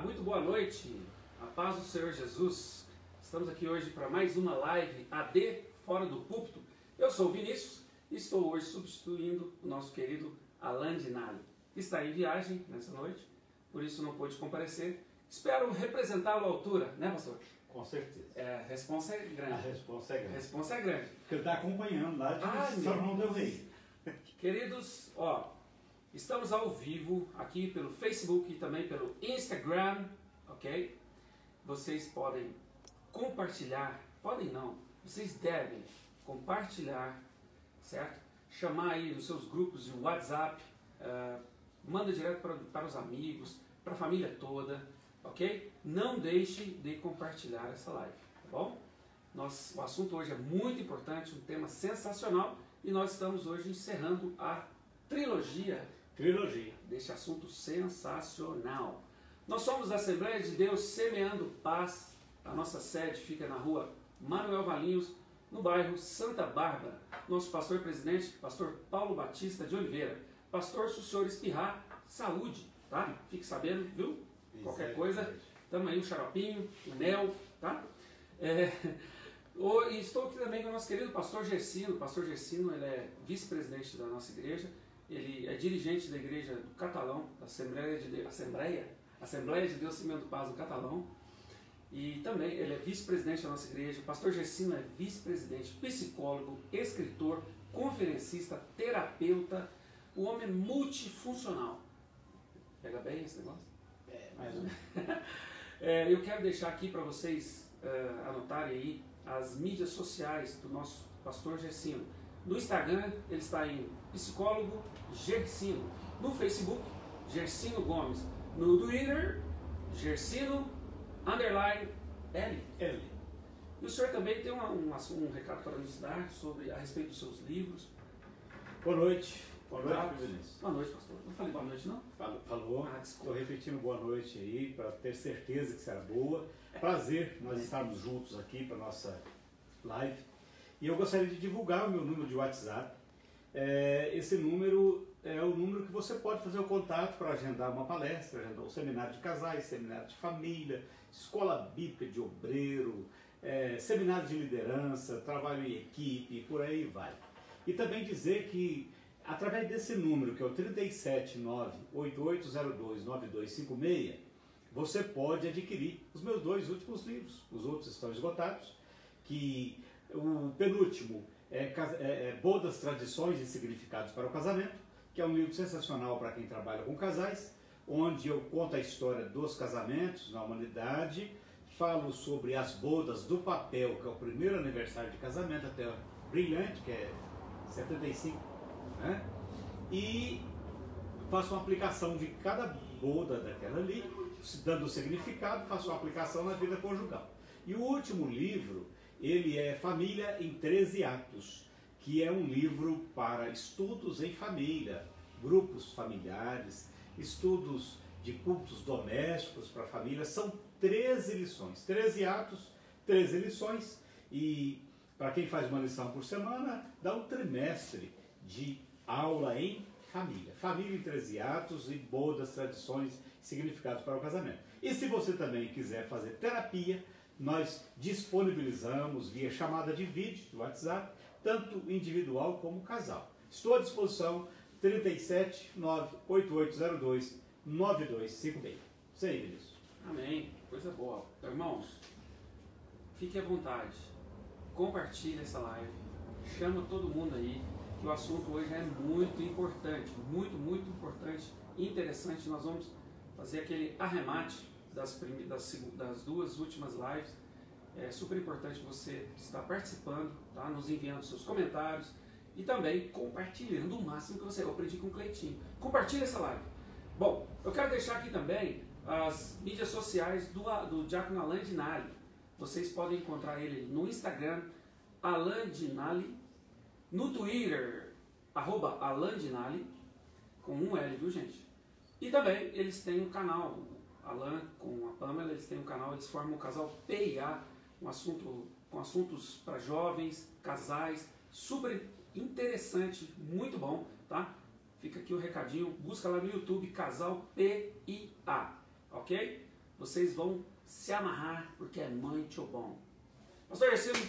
muito boa noite, a paz do Senhor Jesus. Estamos aqui hoje para mais uma live AD Fora do Púlpito. Eu sou o Vinícius e estou hoje substituindo o nosso querido Alan Dinali, que está em viagem nessa noite, por isso não pôde comparecer. Espero representá-lo à altura, né, pastor? Com certeza. A responsa é grande. A responsa é grande. A responsa é grande. Porque ele está acompanhando lá de São João del Rei. Queridos, estamos ao vivo aqui pelo Facebook e também pelo Instagram, ok? Vocês podem compartilhar, podem não, vocês devem compartilhar, certo? Chamar aí nos seus grupos de WhatsApp, manda direto para os amigos, para a família toda, ok? Não deixe de compartilhar essa live, tá bom? O assunto hoje é muito importante, um tema sensacional e nós estamos hoje encerrando a trilogia deste assunto sensacional. Nós somos da Assembleia de Deus Semeando Paz. A nossa sede fica na rua Manuel Valinhos, no bairro Santa Bárbara. Nosso pastor presidente, pastor Paulo Batista de Oliveira. Pastor se o senhor espirrar, saúde, tá? Fique sabendo, viu? Qualquer coisa, tamo aí o xaropinho, o mel, tá? E estou aqui também com o nosso querido pastor Gersino. O pastor Gersino, ele é vice-presidente da nossa igreja. Ele é dirigente da igreja do Catalão, da Assembleia de Deus Semeando Paz do Catalão. E também ele é vice-presidente da nossa igreja. O pastor Gersino é vice-presidente, psicólogo, escritor, conferencista, terapeuta, o homem multifuncional. Pega bem esse negócio? Mais ou menos. Eu quero deixar aqui para vocês anotarem aí as mídias sociais do nosso pastor Gersino. No Instagram, ele está em psicólogo Gersino. No Facebook, Gersino Gomes. No Twitter, Gersino_L. E o senhor também tem um recado para nos dar a respeito dos seus livros. Boa noite. Boa noite, Vinícius. Boa noite, pastor. Não falei boa noite, não? Falou. Estou repetindo boa noite aí, para ter certeza que será boa. Prazer nós estarmos juntos aqui para a nossa live. E eu gostaria de divulgar o meu número de WhatsApp. Esse número é o número que você pode fazer o contato para agendar uma palestra, agendar um seminário de casais, seminário de família, escola bíblica de obreiro, seminário de liderança, trabalho em equipe, por aí vai. E também dizer que através desse número, que é o 379-8802-9256, você pode adquirir os meus 2 últimos livros. Os outros estão esgotados, que o penúltimo é Bodas, Tradições e Significados para o Casamento, que é um livro sensacional para quem trabalha com casais, onde eu conto a história dos casamentos na humanidade, falo sobre as bodas do papel, que é o primeiro aniversário de casamento, até brilhante, que é 75, né? E faço uma aplicação de cada boda daquela ali, dando o significado, faço uma aplicação na vida conjugal. E o último livro, ele é Família em 13 Atos, que é um livro para estudos em família, grupos familiares, estudos de cultos domésticos para a família. São 13 lições, 13 atos, 13 lições, e para quem faz uma lição por semana, dá um trimestre de aula em família. Família em 13 atos e bodas, tradições, significados para o casamento. E se você também quiser fazer terapia, nós disponibilizamos via chamada de vídeo do WhatsApp, tanto individual como casal. Estou à disposição, 379-8802-9256. Isso aí, Vinícius. Amém. Coisa boa. Irmãos, fique à vontade. Compartilhe essa live. Chama todo mundo aí, que o assunto hoje é muito importante. Muito, muito importante e interessante. Nós vamos fazer aquele arremate das 2 últimas lives. É super importante você estar participando, tá? Nos enviando seus comentários e também compartilhando o máximo que você... Eu aprendi com o Cleitinho. Compartilhe essa live. Bom, eu quero deixar aqui também as mídias sociais do Diácono Alan Dinali. Vocês podem encontrar ele no Instagram, Alan Dinali, no Twitter, @Alan Dinali, com um L, viu, gente? E também eles têm um canal, Alan com a Pamela, eles têm um canal, eles formam um casal PIA, com assuntos para jovens, casais, super interessante, muito bom, tá? Fica aqui o recadinho, busca lá no YouTube, Casal PIA, ok? vocês vão se amarrar porque é muito bom. Pastor Gercino,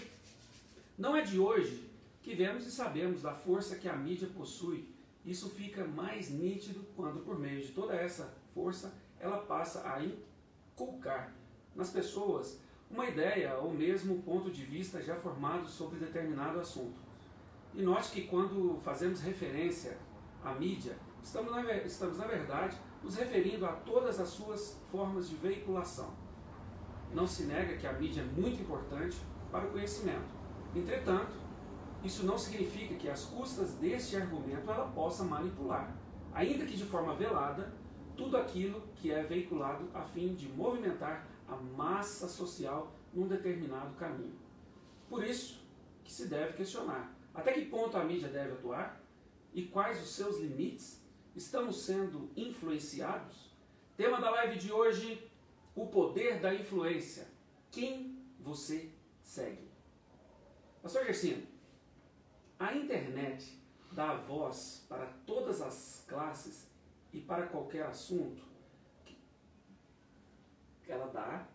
não é de hoje que vemos e sabemos da força que a mídia possui. Isso fica mais nítido quando, por meio de toda essa força, ela passa a inculcar nas pessoas uma ideia ou mesmo um ponto de vista já formado sobre determinado assunto. E note que quando fazemos referência à mídia, estamos na verdade nos referindo a todas as suas formas de veiculação. Não se nega que a mídia é muito importante para o conhecimento. Entretanto, isso não significa que às custas deste argumento ela possa manipular, ainda que de forma velada, tudo aquilo que é veiculado a fim de movimentar a massa social num determinado caminho. Por isso que se deve questionar até que ponto a mídia deve atuar e quais os seus limites. Estamos sendo influenciados? Tema da live de hoje, o poder da influência. Quem você segue? Pastor Gercino, a internet dá voz para todas as classes e para qualquer assunto. Ela dá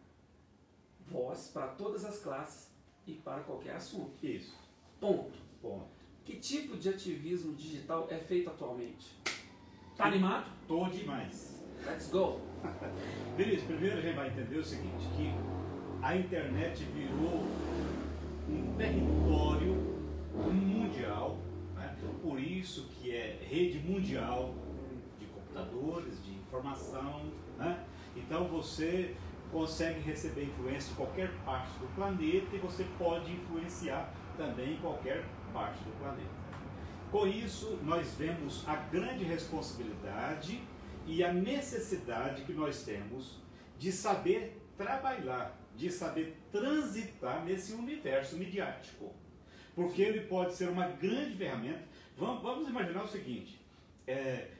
voz para todas as classes e para qualquer assunto. Isso. Ponto. Ponto. Que tipo de ativismo digital é feito atualmente? Tá animado? Tô demais. Let's go! Vinícius, primeiro a gente vai entender o seguinte, que a internet virou um território mundial, né? Por isso que é rede mundial de computadores, de informação, né? Então você consegue receber influência de qualquer parte do planeta e você pode influenciar também em qualquer parte do planeta. Com isso, nós vemos a grande responsabilidade e a necessidade que nós temos de saber trabalhar, de saber transitar nesse universo midiático. Porque ele pode ser uma grande ferramenta. Vamos imaginar o seguinte,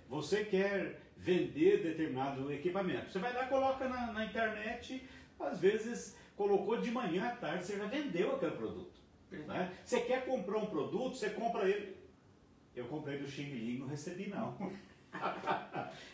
você quer vender determinado equipamento. Você vai lá e coloca na internet, às vezes colocou de manhã à tarde, você já vendeu aquele produto. Né? Você quer comprar um produto, você compra ele. Eu comprei do Xing Ling, não recebi não.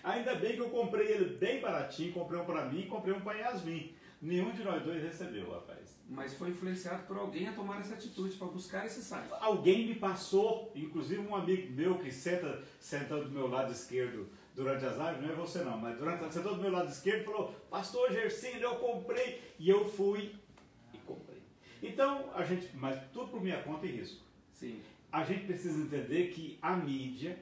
Ainda bem que eu comprei ele bem baratinho, comprei um para mim e comprei um para Yasmin. Nenhum de nós dois recebeu, rapaz. Mas foi influenciado por alguém a tomar essa atitude, para buscar esse site. Alguém me passou, inclusive um amigo meu que sentando do meu lado esquerdo durante as lives, não é você não, mas sentou do meu lado esquerdo e falou, Pastor Gercino, eu comprei, e eu fui e comprei. Então, mas tudo por minha conta e risco. Sim. A gente precisa entender que a mídia,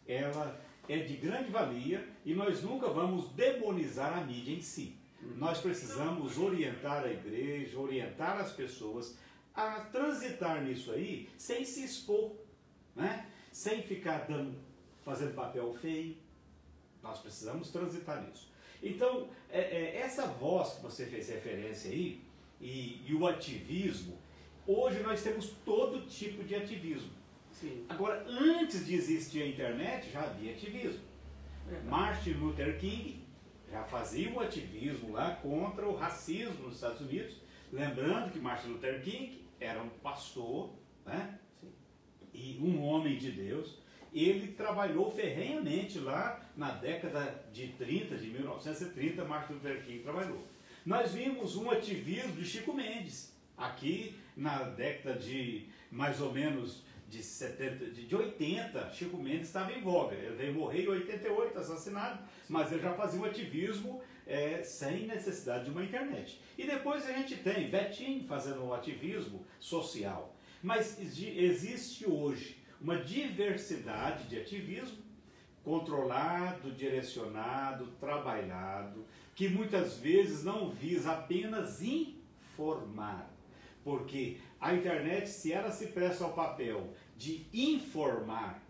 ela é de grande valia e nós nunca vamos demonizar a mídia em si. Nós precisamos orientar a igreja, orientar as pessoas a transitar nisso aí sem se expor, né? Sem ficar fazendo papel feio. Nós precisamos transitar nisso. Então, essa voz que você fez referência aí, e o ativismo, hoje nós temos todo tipo de ativismo. Sim. Agora, antes de existir a internet, já havia ativismo. Martin Luther King já fazia um ativismo lá contra o racismo nos Estados Unidos. Lembrando que Martin Luther King era um pastor, né? E um homem de Deus. Ele trabalhou ferrenhamente lá na década de 1930, Martin Luther King trabalhou. Nós vimos um ativismo de Chico Mendes, aqui na década de mais ou menos de 80, Chico Mendes estava em voga. Ele veio morrer em 88, assassinado, mas ele já fazia um ativismo sem necessidade de uma internet. E depois a gente tem Betinho fazendo um ativismo social. Mas existe hoje uma diversidade de ativismo controlado, direcionado, trabalhado, que muitas vezes não visa apenas informar. Porque a internet, se ela se presta ao papel de informar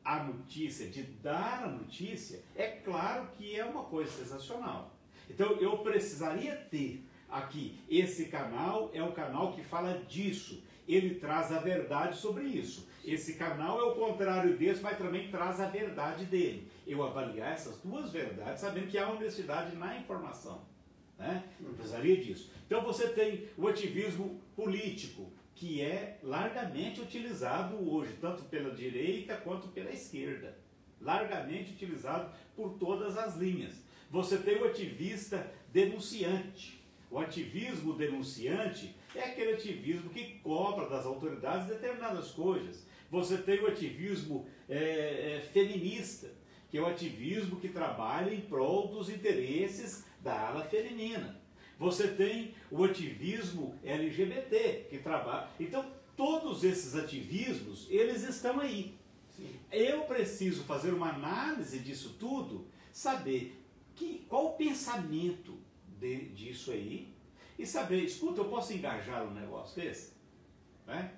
a notícia, de dar a notícia, é claro que é uma coisa sensacional. Então eu precisaria ter aqui, esse canal é um canal que fala disso, ele traz a verdade sobre isso. Esse canal é o contrário desse, mas também traz a verdade dele. Eu avaliar essas duas verdades, sabendo que há honestidade na informação. Né? Eu precisaria disso. Então você tem o ativismo político, que é largamente utilizado hoje, tanto pela direita quanto pela esquerda. Largamente utilizado por todas as linhas. Você tem o ativista denunciante. O ativismo denunciante é aquele ativismo que cobra das autoridades determinadas coisas. Você tem o ativismo feminista, que é o ativismo que trabalha em prol dos interesses da ala feminina. Você tem o ativismo LGBT, que trabalha... Então, todos esses ativismos, eles estão aí. Sim. Eu preciso fazer uma análise disso tudo, saber qual o pensamento disso aí, e saber, escuta, eu posso engajar um negócio desse? Né?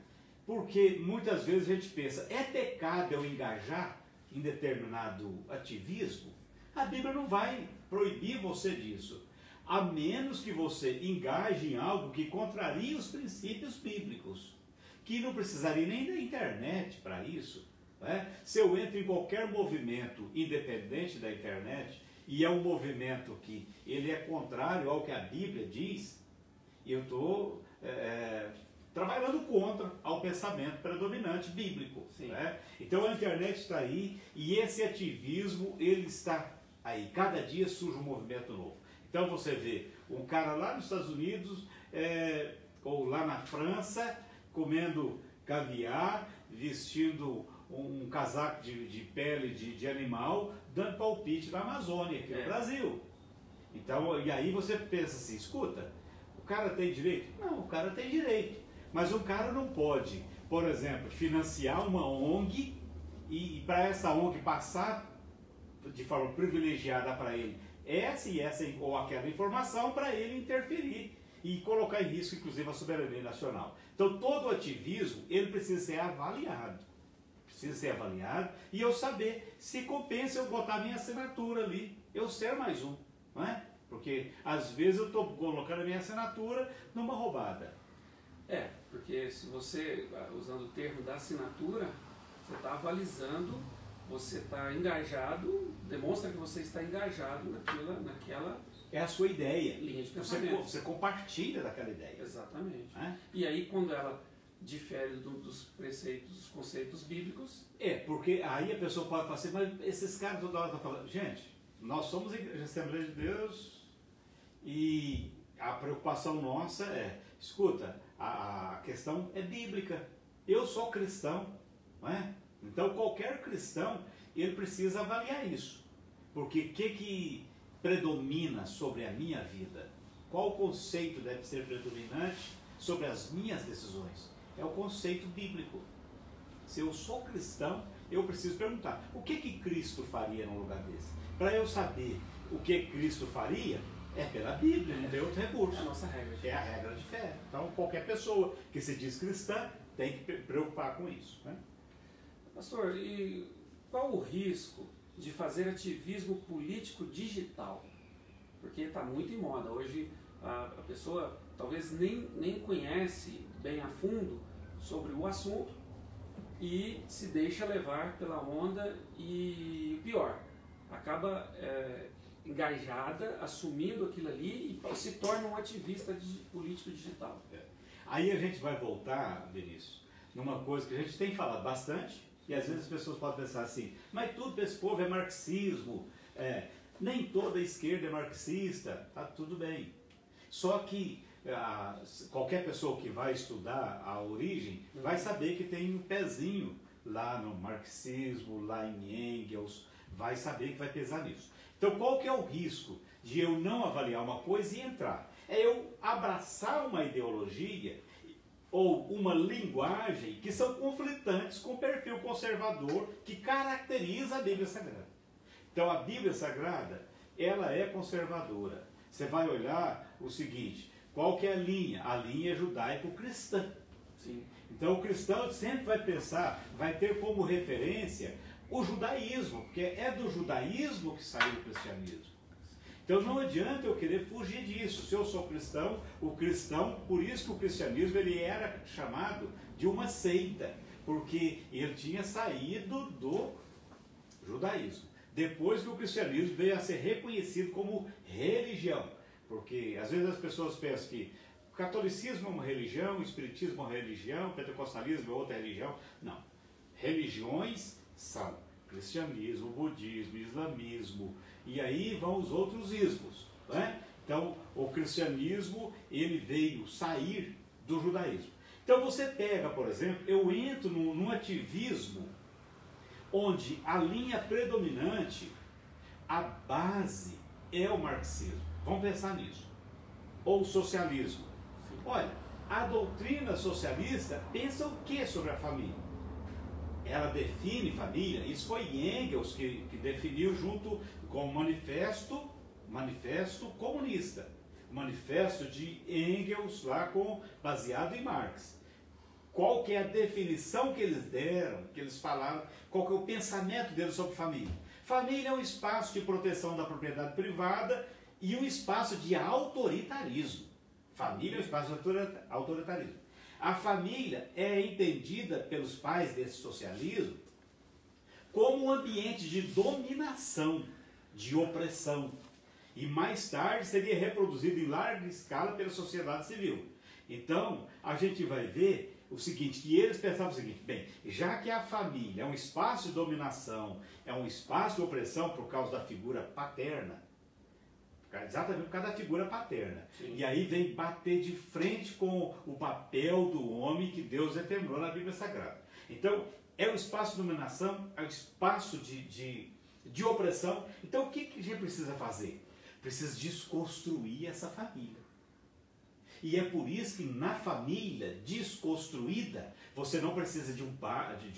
Porque muitas vezes a gente pensa, é pecado eu engajar em determinado ativismo? A Bíblia não vai proibir você disso, a menos que você engaje em algo que contraria os princípios bíblicos, que não precisaria nem da internet para isso. Né? Se eu entro em qualquer movimento independente da internet, e é um movimento que ele é contrário ao que a Bíblia diz, eu estou trabalhando contra ao pensamento predominante bíblico. Né? Então a internet está aí, e esse ativismo ele está aí. Cada dia surge um movimento novo. Então você vê um cara lá nos Estados Unidos, ou lá na França, comendo caviar, vestindo um casaco de pele de animal, dando palpite na Amazônia, aqui no Brasil. Então, e aí você pensa assim, escuta, o cara tem direito? Não, o cara tem direito. Mas o cara não pode, por exemplo, financiar uma ONG e para essa ONG passar de forma privilegiada para ele essa ou aquela informação, para ele interferir e colocar em risco, inclusive, a soberania nacional. Então, todo ativismo, ele precisa ser avaliado. Precisa ser avaliado e eu saber se compensa eu botar minha assinatura ali, eu ser mais um, não é? Porque, às vezes, eu estou colocando a minha assinatura numa roubada. Porque se você, usando o termo da assinatura, você está avalizando, você está engajado, demonstra que você está engajado naquela é a sua ideia. Linha de pensamento. Você compartilha daquela ideia. Exatamente. E aí, quando ela difere dos preceitos, dos conceitos bíblicos... Porque aí a pessoa pode falar assim, mas esses caras toda hora estão falando... Gente, nós somos a Assembleia de Deus e a preocupação nossa escuta, a questão é bíblica. Eu sou cristão, não é? Então qualquer cristão, ele precisa avaliar isso. Porque o que predomina sobre a minha vida? Qual conceito deve ser predominante sobre as minhas decisões? É o conceito bíblico. Se eu sou cristão, eu preciso perguntar, o que Cristo faria num lugar desse? Para eu saber o que Cristo faria, é pela Bíblia, não tem outro recurso. É a nossa regra. É a regra de fé. Então qualquer pessoa que se diz cristã tem que preocupar com isso. Né? Pastor, e qual o risco de fazer ativismo político digital? Porque está muito em moda. Hoje a pessoa talvez nem conhece bem a fundo sobre o assunto e se deixa levar pela onda e, pior, acaba engajada, assumindo aquilo ali e se torna um ativista político digital. Aí a gente vai voltar, Vinícius, numa coisa que a gente tem falado bastante, e às vezes as pessoas podem pensar assim, mas tudo desse povo é marxismo, nem toda a esquerda é marxista, tá tudo bem. Só que qualquer pessoa que vai estudar a origem vai saber que tem um pezinho lá no marxismo, lá em Engels, vai saber que vai pesar nisso. Então qual que é o risco de eu não avaliar uma coisa e entrar? É eu abraçar uma ideologia ou uma linguagem que são conflitantes com o perfil conservador que caracteriza a Bíblia Sagrada. Então a Bíblia Sagrada, ela é conservadora. Você vai olhar o seguinte, qual que é a linha? A linha judaico-cristã. Então o cristão sempre vai pensar, vai ter como referência o judaísmo, porque é do judaísmo que saiu o cristianismo. Então não adianta eu querer fugir disso. Se eu sou cristão, o cristão, por isso que o cristianismo ele era chamado de uma seita, porque ele tinha saído do judaísmo. Depois que o cristianismo veio a ser reconhecido como religião, porque às vezes as pessoas pensam que o catolicismo é uma religião, o espiritismo é uma religião, o pentecostalismo é outra religião. Não. Religiões são cristianismo, budismo, islamismo, e aí vão os outros ismos, né? Então, o cristianismo, ele veio sair do judaísmo. Então, você pega, por exemplo, eu entro num ativismo onde a linha predominante, a base é o marxismo. Vamos pensar nisso. Ou o socialismo. Olha, a doutrina socialista pensa o que sobre a família? Ela define família, isso foi Engels que definiu junto com o manifesto comunista. O manifesto de Engels, lá baseado em Marx. Qual que é a definição que eles deram, que eles falaram, qual que é o pensamento deles sobre família? Família é um espaço de proteção da propriedade privada e um espaço de autoritarismo. Família é um espaço de autoritarismo. A família é entendida pelos pais desse socialismo como um ambiente de dominação, de opressão. E mais tarde seria reproduzido em larga escala pela sociedade civil. Então, a gente vai ver o seguinte, que eles pensavam o seguinte, bem, já que a família é um espaço de dominação, é um espaço de opressão por causa da figura paterna, exatamente por causa da figura paterna. Sim. E aí vem bater de frente com o papel do homem que Deus determinou na Bíblia Sagrada. Então, é um espaço de dominação, é um espaço de opressão. Então, o que a gente precisa fazer? Precisa desconstruir essa família. E é por isso que na família desconstruída, você não precisa de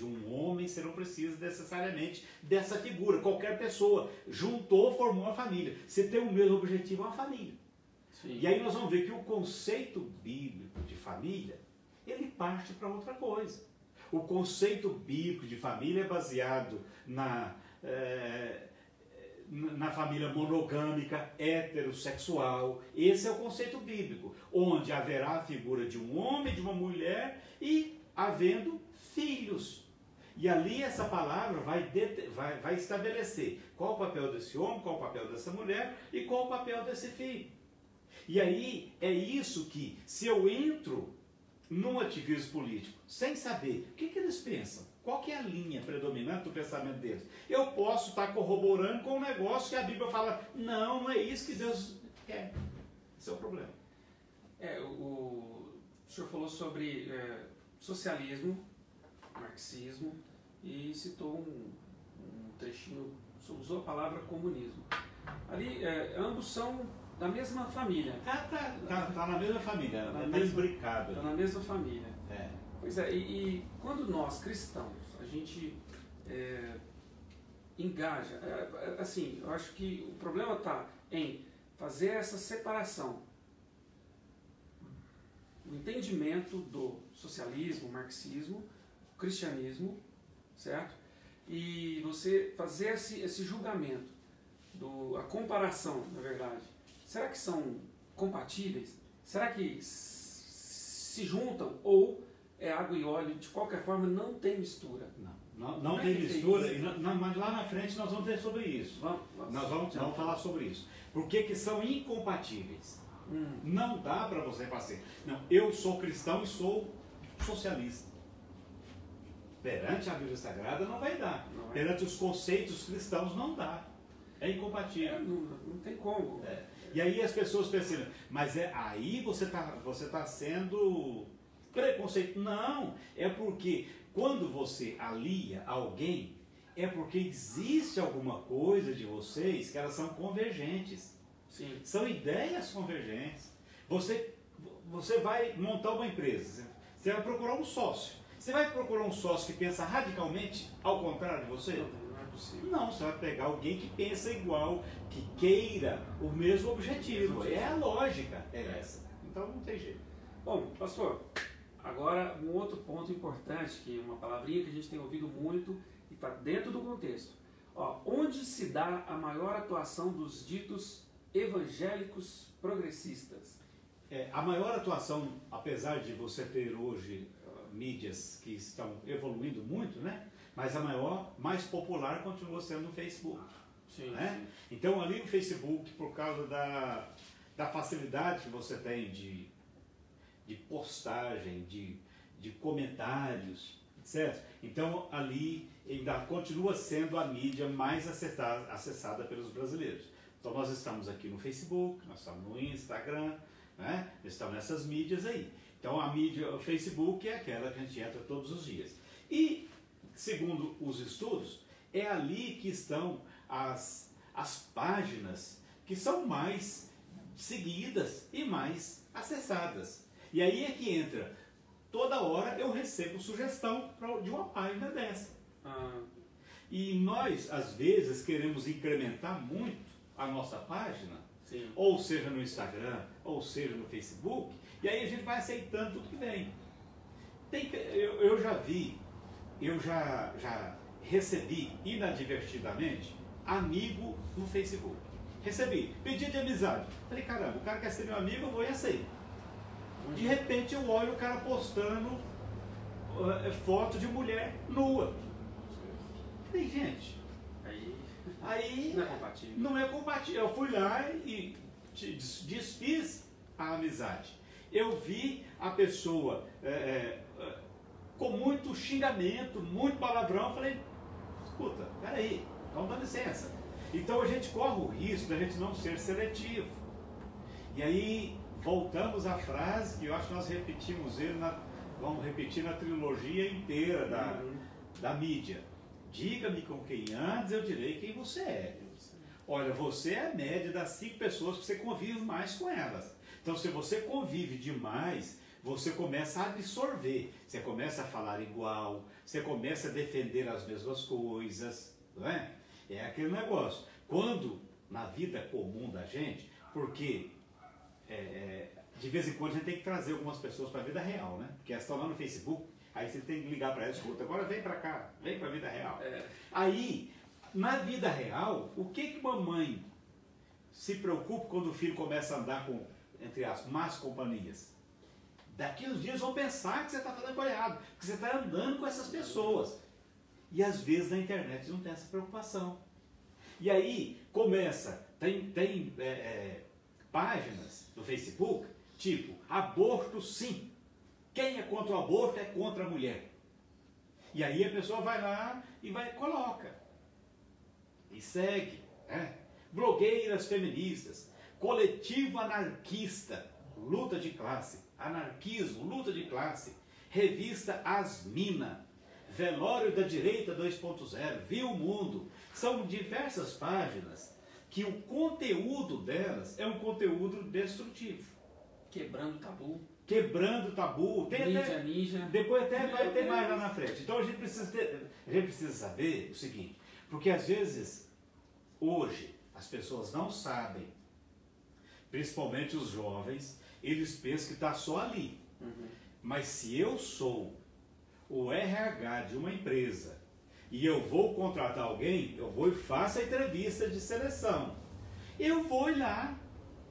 um homem, você não precisa necessariamente dessa figura. Qualquer pessoa juntou, formou uma família. Você tem o mesmo objetivo, uma família. Sim. E aí nós vamos ver que o conceito bíblico de família, ele parte para outra coisa. O conceito bíblico de família é baseado na família monogâmica, heterossexual. Esse é o conceito bíblico, onde haverá a figura de um homem, de uma mulher e havendo filhos. E ali essa palavra vai estabelecer qual o papel desse homem, qual o papel dessa mulher e qual o papel desse filho. E aí é isso que, se eu entro num ativismo político sem saber o que eles pensam, qual que é a linha predominante do pensamento deles, eu posso estar corroborando com um negócio que a Bíblia fala, não é isso que Deus quer. Esse é o problema. O senhor falou sobre socialismo, marxismo, e citou um trechinho, usou a palavra comunismo. Ali, ambos são da mesma família. Tá na mesma família, está imbricado. Está na mesma família. Pois é, e quando nós, cristãos, a gente engaja, assim, eu acho que o problema está em fazer essa separação, o entendimento do socialismo, marxismo, cristianismo, certo? E você fazer esse julgamento, a comparação, na verdade. Será que são compatíveis? Será que se juntam ou é água e óleo? De qualquer forma, não tem mistura. Não tem mistura, mas lá na frente nós vamos ver sobre isso. Nós vamos falar sobre isso. Por que são incompatíveis? Não dá para você falar assim, não, eu sou cristão e sou socialista. Perante a Bíblia Sagrada não vai dar. Perante os conceitos cristãos não dá. É incompatível. Não tem como. E aí as pessoas pensam, mas aí você tá sendo preconceito. Não, é porque quando você alia alguém, é porque existe alguma coisa de vocês que elas são convergentes. Sim. São ideias convergentes. Você vai montar uma empresa, você vai procurar um sócio. Você vai procurar um sócio que pensa radicalmente ao contrário de você? Não é possível. Não, você vai pegar alguém que pensa igual, que queira o mesmo objetivo. A lógica é essa. Então não tem jeito. Bom, pastor, agora um outro ponto importante, que é uma palavrinha que a gente tem ouvido muito e está dentro do contexto. Onde se dá a maior atuação dos ditos evangélicos progressistas? A maior atuação, apesar de você ter hoje mídias que estão evoluindo muito, né? Mas a mais popular continua sendo no Facebook. Sim, né? Sim. Então ali no Facebook, por causa da facilidade que você tem de postagem, de comentários, certo? Então ali ainda continua sendo a mídia mais acessada pelos brasileiros. Então nós estamos aqui no Facebook, nós estamos no Instagram, né? Estamos nessas mídias aí. Então a mídia, o Facebook é aquela que a gente entra todos os dias. E, segundo os estudos, é ali que estão as páginas que são mais seguidas e mais acessadas. E aí é que entra, toda hora eu recebo sugestão de uma página dessa. E nós, às vezes, queremos incrementar muito a nossa página, sim, ou seja no Instagram, ou seja no Facebook, e aí a gente vai aceitando tudo que vem. Eu já recebi inadvertidamente amigo no Facebook. Recebi, pedido de amizade. Falei, caramba, o cara quer ser meu amigo, eu vou e aceito. De repente eu olho o cara postando foto de mulher nua. Falei, gente, aí não é compatível. Não é compatível. Eu fui lá e desfiz a amizade. Eu vi a pessoa com muito xingamento, muito palavrão. Falei, escuta, peraí, então dá licença. Então a gente corre o risco da gente não ser seletivo. E aí voltamos à frase que eu acho que nós repetimos vamos repetir na trilogia inteira da mídia. Diga-me com quem andas, eu direi quem você é. Olha, você é a média das 5 pessoas que você convive mais com elas. Então, se você convive demais, você começa a absorver. Você começa a falar igual, você começa a defender as mesmas coisas. Não é? É aquele negócio. Quando, na vida comum da gente, porque de vez em quando a gente tem que trazer algumas pessoas para a vida real, né? Porque elas estão lá no Facebook, aí você tem que ligar para elas, escuta, agora vem para cá, vem para a vida real. Aí, na vida real, o que mamãe se preocupa quando o filho começa a andar com, entre as más companhias? Daqui uns dias vão pensar que você está fazendo coisa errada, que você está andando com essas pessoas. E às vezes na internet não tem essa preocupação. E aí começa, tem páginas no Facebook, tipo, aborto sim. Quem é contra o aborto é contra a mulher. E aí a pessoa vai lá e coloca. E segue. Blogueiras feministas, coletivo anarquista, luta de classe, anarquismo, luta de classe, revista Asmina, velório da direita 2.0, Viu o Mundo. São diversas páginas que o conteúdo delas é um conteúdo destrutivo. Quebrando tabu. Quebrando tabu. Mídia ninja. Depois até vai ter mais lá na frente. Então a gente precisa saber o seguinte, porque às vezes, hoje, as pessoas não sabem, principalmente os jovens, eles pensam que está só ali. Mas se eu sou o RH de uma empresa e eu vou contratar alguém, eu vou e faço a entrevista de seleção. Eu vou lá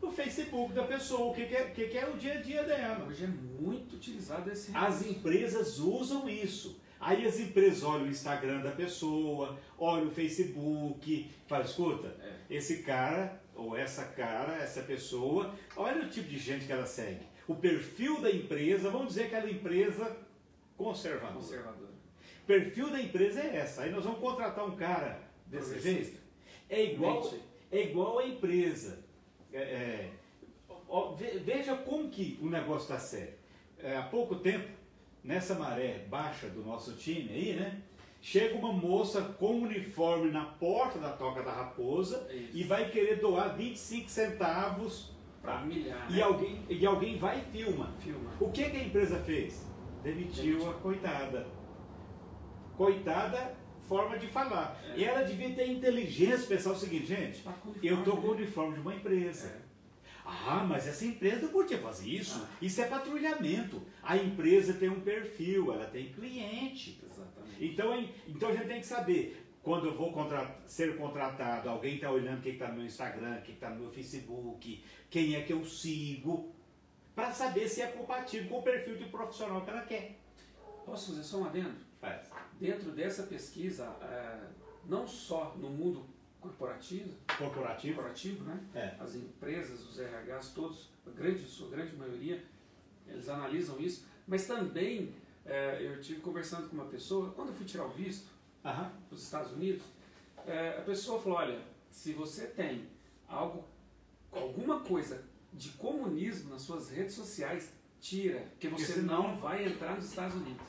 no Facebook da pessoa, o que é o dia a dia dela. Hoje é muito utilizado esse recurso. As empresas usam isso. Aí as empresas olham o Instagram da pessoa, olham o Facebook, falam, escuta, esse cara, ou essa pessoa, olha o tipo de gente que ela segue. O perfil da empresa, vamos dizer que aquela empresa conservadora. O perfil da empresa é essa. Aí nós vamos contratar um cara desse jeito. É igual a empresa. Veja como que o negócio está sério. Há pouco tempo, nessa maré baixa do nosso time aí, né? Chega uma moça com uniforme na porta da Toca da Raposa e vai querer doar 25 centavos para milhar. E alguém vai e filma. O que a empresa fez? Demitiu a coitada. Coitada, forma de falar. E ela devia ter inteligência para pensar o seguinte, gente, eu estou com o uniforme de uma empresa. Mas essa empresa não podia fazer isso. Isso é patrulhamento. A empresa tem um perfil, ela tem cliente. Exatamente. Então a gente tem que saber, quando eu vou ser contratado, alguém está olhando quem está no meu Instagram, quem está no meu Facebook, quem é que eu sigo, para saber se é compatível com o perfil de profissional que ela quer. Posso fazer só um adendo? Faz. Dentro dessa pesquisa, não só no mundo corporativo, né? As empresas, os RHs, todos, sua grande maioria, eles analisam isso, mas também Eu tive conversando com uma pessoa, quando eu fui tirar o visto para os Estados Unidos, a pessoa falou, olha, se você tem alguma coisa de comunismo nas suas redes sociais, tira, porque você não vai entrar nos Estados Unidos.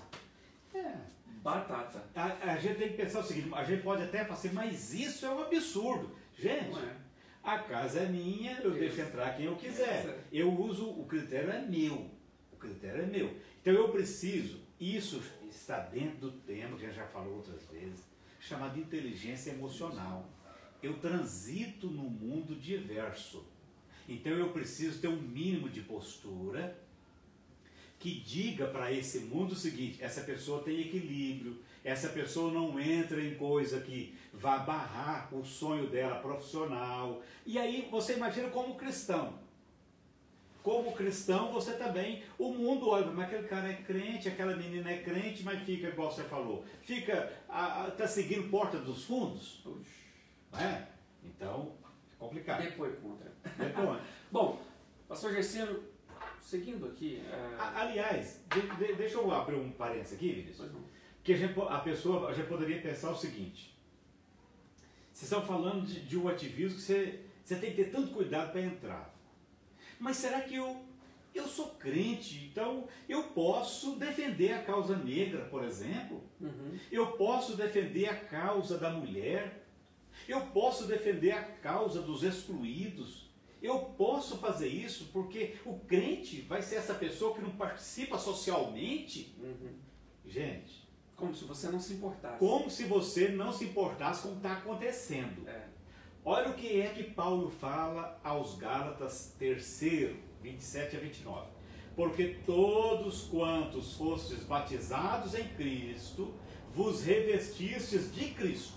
Batata. A gente tem que pensar o seguinte, a gente pode até falar assim, mas isso é um absurdo. Gente, Não é. A casa é minha, eu deixo entrar quem eu quiser. Eu uso, o critério é meu. O critério é meu. Então eu preciso, isso está dentro do tema que a gente já falou outras vezes, chamado inteligência emocional. Eu transito no mundo diverso. Então eu preciso ter um mínimo de postura que diga para esse mundo o seguinte, essa pessoa tem equilíbrio, essa pessoa não entra em coisa que vá barrar o sonho dela profissional. E aí você imagina como cristão. Como cristão você também, o mundo olha, mas aquele cara é crente, aquela menina é crente, mas fica, igual você falou, está seguindo porta dos fundos. Não é? Então, é complicado. Depois contra. Depois. Bom, pastor Gercino, seguindo aqui... Aliás, deixa eu abrir um parênteses aqui, Vinícius. Que a gente poderia pensar o seguinte, vocês estão falando de um ativismo que você tem que ter tanto cuidado para entrar. Mas será que eu sou crente, então eu posso defender a causa negra, por exemplo? Eu posso defender a causa da mulher? Eu posso defender a causa dos excluídos? Eu posso fazer isso porque o crente vai ser essa pessoa que não participa socialmente? Gente... Como se você não se importasse. Como se você não se importasse com o que está acontecendo. Olha o que é que Paulo fala aos Gálatas 3, 27 a 29. Porque todos quantos fostes batizados em Cristo, vos revestistes de Cristo.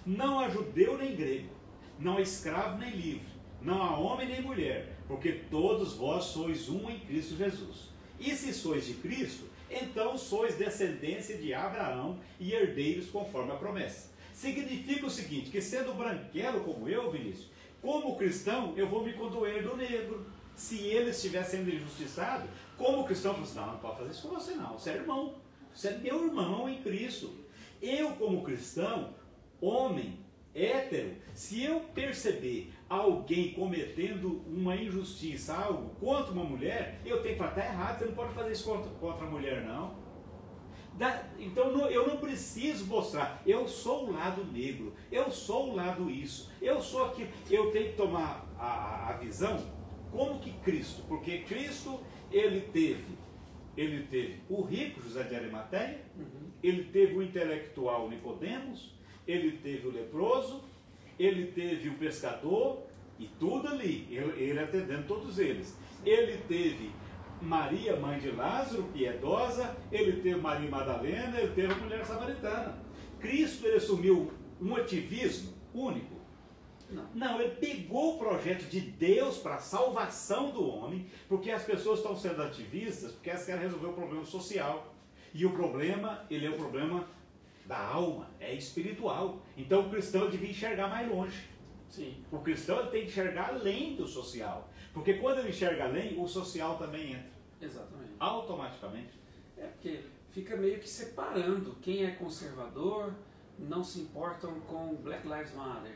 Não há judeu nem grego, não há escravo nem livre, não há homem nem mulher, porque todos vós sois um em Cristo Jesus. E se sois de Cristo, então sois descendência de Abraão e herdeiros conforme a promessa. Significa o seguinte, que sendo branquelo como eu, Vinícius, como cristão, eu vou me condoer do negro. Se ele estiver sendo injustiçado, como cristão, eu falo assim, não pode fazer isso com você não, você é irmão, você é meu irmão em Cristo. Eu como cristão, homem, hétero, se eu perceber alguém cometendo uma injustiça, algo contra uma mulher, eu tenho que falar, está errado, você não pode fazer isso contra a mulher, não. Então eu não preciso mostrar, eu sou o lado negro, eu sou o lado isso, eu sou aquilo. Eu tenho que tomar a visão como que Cristo, porque Cristo, ele teve o rico José de Arimateia, ele teve o intelectual Nicodemos, ele teve o leproso, ele teve o pescador, e tudo ali, ele atendendo todos eles. Ele teve Maria, mãe de Lázaro, piedosa, ele teve Maria Madalena, ele teve a mulher samaritana. Cristo, ele assumiu um ativismo único? Não, ele pegou o projeto de Deus para a salvação do homem, porque as pessoas estão sendo ativistas, porque elas querem resolver o problema social. E o problema, ele é o problema da alma, é espiritual. Então o cristão devia enxergar mais longe. Sim. O cristão ele tem que enxergar além do social. Porque quando ele enxerga além, o social também entra. Exatamente. Automaticamente. Porque fica meio que separando. Quem é conservador não se importam com Black Lives Matter.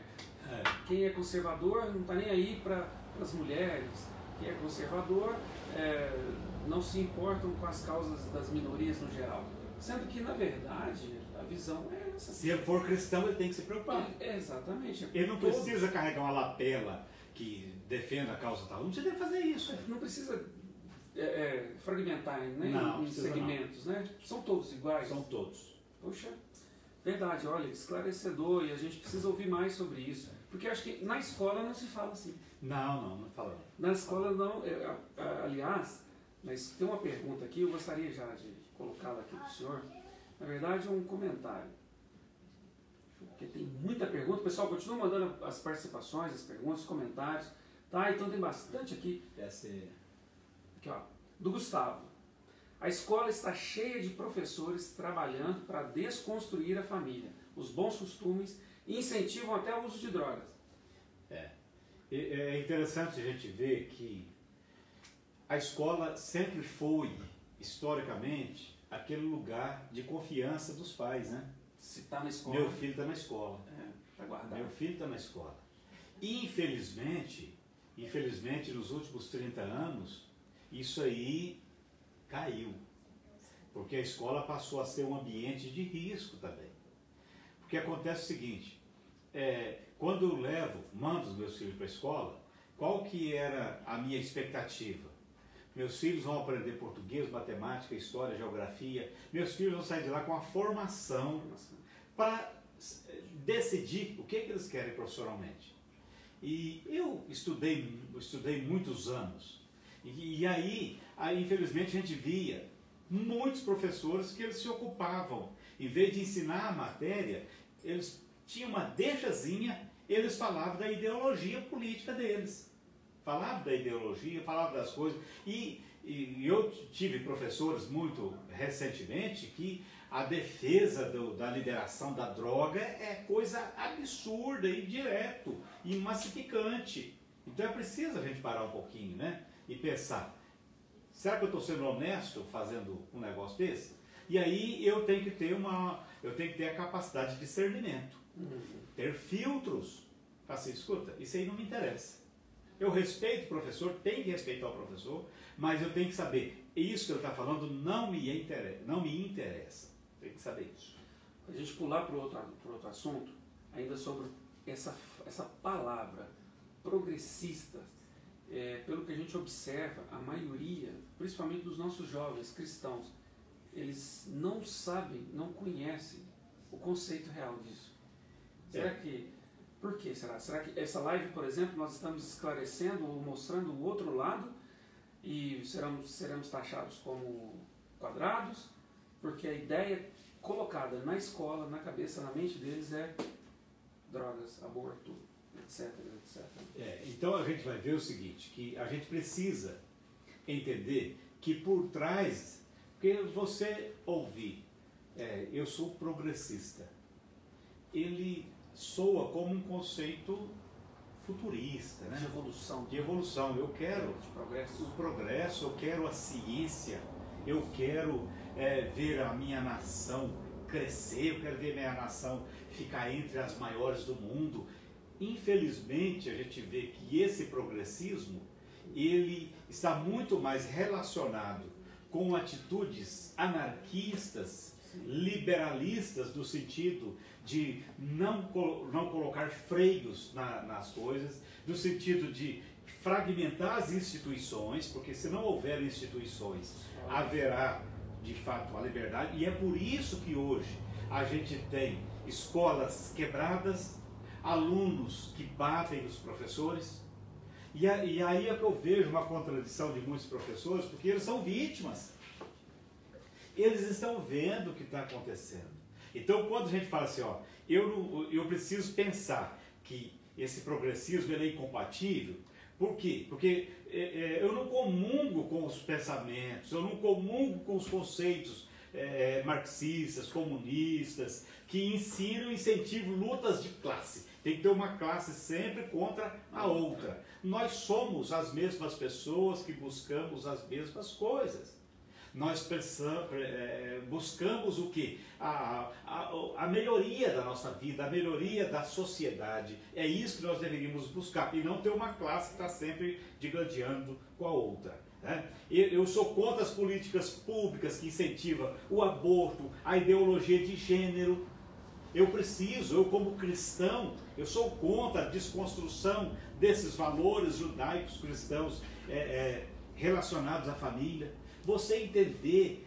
Quem é conservador não está nem aí para as mulheres. Quem é conservador não se importam com as causas das minorias no geral. Sendo que, na verdade, a visão é essa. Se ele for cristão, ele tem que se preocupar. Exatamente. Ele não precisa carregar uma lapela que defenda a causa tal. Não precisa fazer isso. Não precisa fragmentar em segmentos, não. Né? São todos iguais? São todos. Poxa, verdade, olha, esclarecedor, e a gente precisa ouvir mais sobre isso. Porque eu acho que na escola não se fala assim. Não fala. Na escola não, aliás, mas tem uma pergunta aqui, eu gostaria já de colocá-la aqui para o senhor. Na verdade, é um comentário. Porque tem muita pergunta. Pessoal, continua mandando as participações, as perguntas, os comentários. Tá? Então tem bastante aqui. Aqui, ó. Do Gustavo. A escola está cheia de professores trabalhando para desconstruir a família, os bons costumes e incentivam até o uso de drogas. É interessante a gente ver que a escola sempre foi, historicamente, aquele lugar de confiança dos pais, né? Se está na escola. Meu filho está na escola. Tá guardado. Meu filho está na escola. Infelizmente, nos últimos 30 anos, isso aí caiu. Porque a escola passou a ser um ambiente de risco também. Porque acontece o seguinte, quando eu mando os meus filhos para a escola, qual que era a minha expectativa? Meus filhos vão aprender português, matemática, história, geografia. Meus filhos vão sair de lá com a formação para decidir o que eles querem profissionalmente. E eu estudei muitos anos. E aí, infelizmente, a gente via muitos professores que eles se ocupavam. Em vez de ensinar a matéria, eles tinham uma deixazinha, eles falavam da ideologia política deles. Falavam da ideologia, falavam das coisas. E eu tive professores muito recentemente que a defesa da liberação da droga é coisa absurda e direto, e massificante. Então é preciso a gente parar um pouquinho, né? E pensar, será que eu estou sendo honesto fazendo um negócio desse? E aí eu tenho que ter a capacidade de discernimento, ter filtros. Assim, escuta, isso aí não me interessa. Eu respeito o professor, tenho que respeitar o professor, mas eu tenho que saber, isso que ele está falando não me interessa. Tem que saber isso. A gente pular para outro assunto, ainda sobre essa palavra progressista, pelo que a gente observa, a maioria, principalmente dos nossos jovens cristãos, eles não sabem, não conhecem o conceito real disso. Por que será? Será que essa live, por exemplo, nós estamos esclarecendo ou mostrando o outro lado e seremos taxados como quadrados? Porque a ideia colocada na escola, na cabeça, na mente deles é drogas, aborto, etc, etc. Então a gente vai ver o seguinte, que a gente precisa entender que por trás, porque você ouvir, eu sou progressista, ele soa como um conceito futurista, né? De evolução. Eu quero o progresso, eu quero a ciência, eu quero ver a minha nação crescer, eu quero ver a minha nação ficar entre as maiores do mundo. Infelizmente, a gente vê que esse progressismo, ele está muito mais relacionado com atitudes anarquistas, liberalistas, no sentido de não colocar freios nas coisas, no sentido de fragmentar as instituições, porque se não houver instituições, haverá de fato a liberdade, e é por isso que hoje a gente tem escolas quebradas, alunos que batem nos professores, e aí é que eu vejo uma contradição de muitos professores, porque eles são vítimas. Eles estão vendo o que está acontecendo. Então, quando a gente fala assim, eu preciso pensar que esse progressismo ele é incompatível, por quê? Porque eu não comungo com os pensamentos, eu não comungo com os conceitos marxistas, comunistas, que ensinam e incentivam lutas de classe. Tem que ter uma classe sempre contra a outra. Nós somos as mesmas pessoas que buscamos as mesmas coisas. Nós buscamos o quê? A melhoria da nossa vida, a melhoria da sociedade. É isso que nós deveríamos buscar. E não ter uma classe que está sempre digladiando com a outra. Né? Eu sou contra as políticas públicas que incentivam o aborto, a ideologia de gênero. Eu como cristão, eu sou contra a desconstrução desses valores judaicos cristãos relacionados à família. Você entender,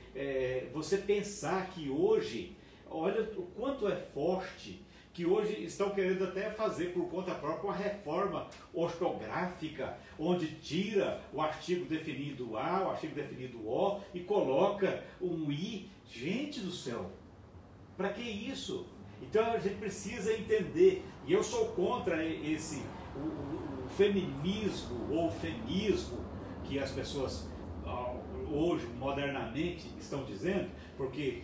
você pensar que hoje, olha o quanto é forte, que hoje estão querendo até fazer por conta própria uma reforma ortográfica, onde tira o artigo definido A, o artigo definido O, e coloca um I. Gente do céu, para que isso? Então a gente precisa entender, e eu sou contra o feminismo ou femismo que as pessoas hoje modernamente estão dizendo, porque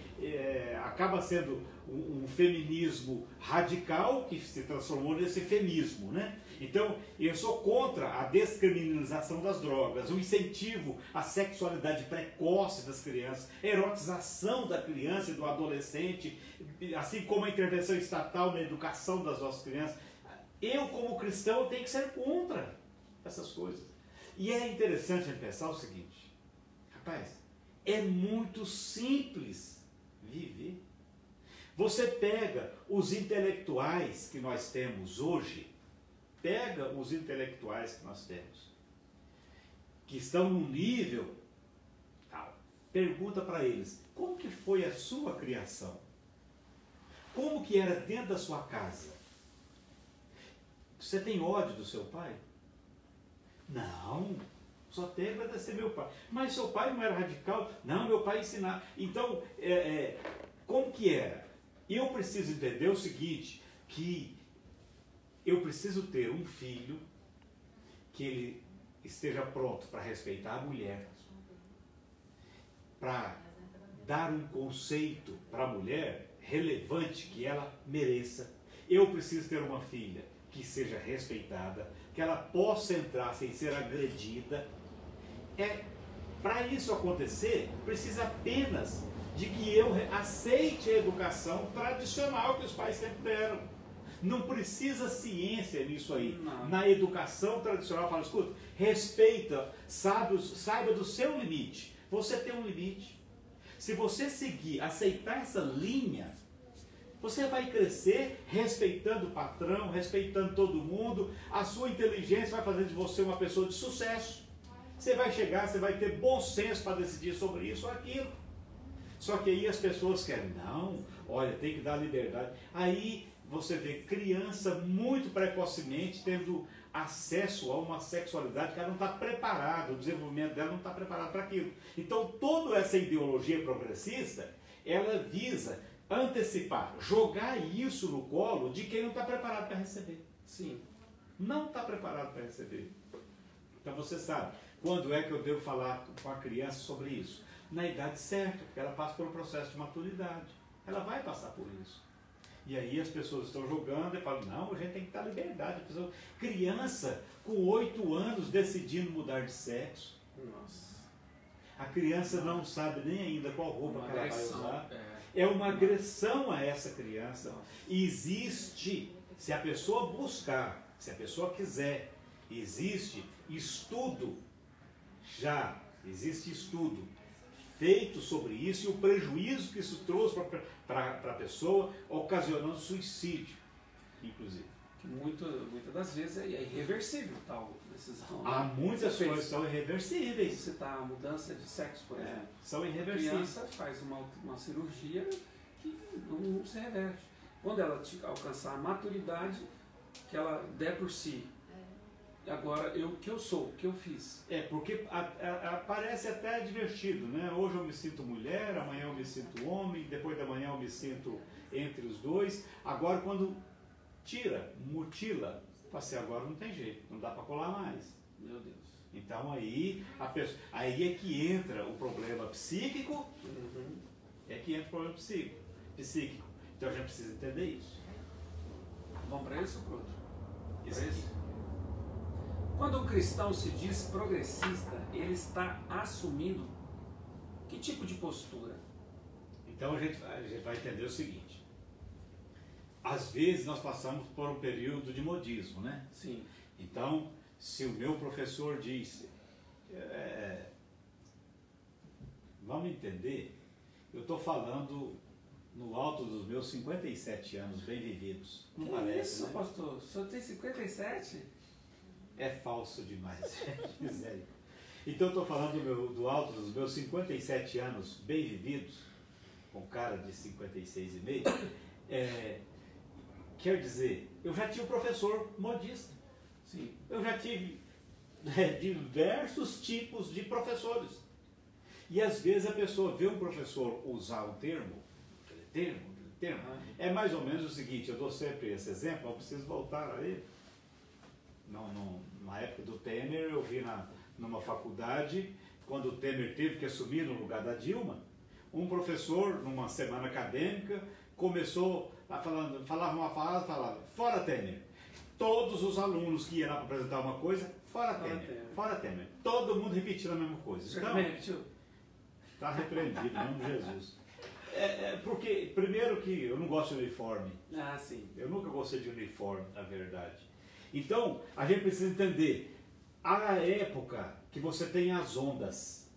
acaba sendo um feminismo radical que se transformou nesse feminismo, né? Então, eu sou contra a descriminalização das drogas, o incentivo à sexualidade precoce das crianças, a erotização da criança e do adolescente, assim como a intervenção estatal na educação das nossas crianças. Eu, como cristão, tenho que ser contra essas coisas. E é interessante pensar o seguinte, rapaz, é muito simples viver. Você pega os intelectuais que nós temos hoje, que estão num nível tal, pergunta para eles, como que foi a sua criação? Como que era dentro da sua casa? Você tem ódio do seu pai? Não, só tenho que agradecer meu pai. Mas seu pai não era radical? Não, meu pai ensinava. Então, como que era? E eu preciso entender o seguinte, que eu preciso ter um filho que ele esteja pronto para respeitar a mulher, para dar um conceito para a mulher relevante que ela mereça. Eu preciso ter uma filha que seja respeitada, que ela possa entrar sem ser agredida. Para isso acontecer, precisa apenas de que eu aceite a educação tradicional que os pais sempre deram. Não precisa ciência nisso aí. Não. Na educação tradicional, fala, escuta, respeita, saiba do seu limite. Você tem um limite. Se você seguir, aceitar essa linha, você vai crescer respeitando o patrão, respeitando todo mundo, a sua inteligência vai fazer de você uma pessoa de sucesso. Você vai chegar, você vai ter bom senso para decidir sobre isso ou aquilo. Só que aí as pessoas querem, não, olha, tem que dar liberdade. Aí você vê criança muito precocemente tendo acesso a uma sexualidade que ela não está preparada, o desenvolvimento dela não está preparado para aquilo. Então toda essa ideologia progressista, ela visa antecipar, jogar isso no colo de quem não está preparado para receber. Sim. Não está preparado para receber. Então você sabe, quando é que eu devo falar com a criança sobre isso? Na idade certa, porque ela passa pelo processo de maturidade. Ela vai passar por isso. E aí as pessoas estão jogando e falam, não, a gente tem que dar liberdade. Criança com 8 anos decidindo mudar de sexo. Nossa. A criança não sabe nem ainda qual roupa que ela vai usar. É uma agressão a essa criança. E existe, se a pessoa buscar, se a pessoa quiser, existe estudo feito sobre isso e o prejuízo que isso trouxe para a pessoa, ocasionando suicídio, inclusive. Que muitas das vezes é irreversível tal decisão. Há muitas coisas que são irreversíveis. Você está a mudança de sexo, por exemplo. São irreversíveis. A criança faz uma cirurgia que não se reverte. Quando ela alcançar a maturidade, que ela der por si. Agora, o que eu sou, o que eu fiz. Porque parece até divertido, né? Hoje eu me sinto mulher, amanhã eu me sinto homem, depois da manhã eu me sinto entre os dois. Agora, quando mutila, assim, agora não tem jeito, não dá para colar mais. Meu Deus. Então aí é que entra o problema psíquico, psíquico. Então a gente precisa entender isso. Vamos para isso ou para outro? Isso. Quando o cristão se diz progressista, ele está assumindo que tipo de postura? Então a gente vai entender o seguinte. Às vezes nós passamos por um período de modismo, né? Sim. Então, se o meu professor diz, vamos entender, eu estou falando no alto dos meus 57 anos bem vividos. Não parece, isso, né? Pastor? O senhor tem 57? É falso demais. Então eu estou falando do alto dos meus 57 anos bem vividos, com cara de 56,5. Quer dizer, eu já tive um professor modista. Sim. Eu já tive diversos tipos de professores. E às vezes a pessoa vê um professor usar um termo. É mais ou menos o seguinte, eu dou sempre esse exemplo, eu preciso voltar a ele. Na época do Temer, eu vi numa faculdade quando o Temer teve que assumir no lugar da Dilma, um professor, numa semana acadêmica, começou a falava uma frase, falava, fora Temer. Todos os alunos que iam lá para apresentar uma coisa, fora Temer, fora Temer. Todo mundo repetindo a mesma coisa. Então, está repreendido, em nome de Jesus. Porque, primeiro que eu não gosto de uniforme. Ah, sim. Eu nunca gostei de uniforme, na verdade. Então, a gente precisa entender a época que você tem as ondas.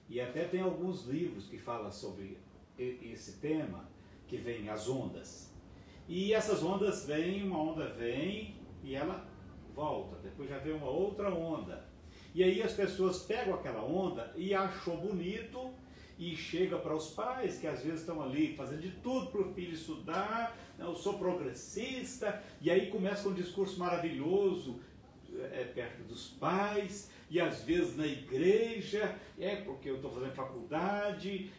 E até tem alguns livros que falam sobre esse tema, que vem as ondas. E essas ondas vêm, uma onda vem e ela volta. Depois já vem uma outra onda. E aí as pessoas pegam aquela onda e achou bonito e chega para os pais que às vezes estão ali fazendo de tudo para o filho estudar, eu sou progressista, e aí começa com um discurso maravilhoso perto dos pais, e às vezes na igreja, porque eu estou fazendo faculdade.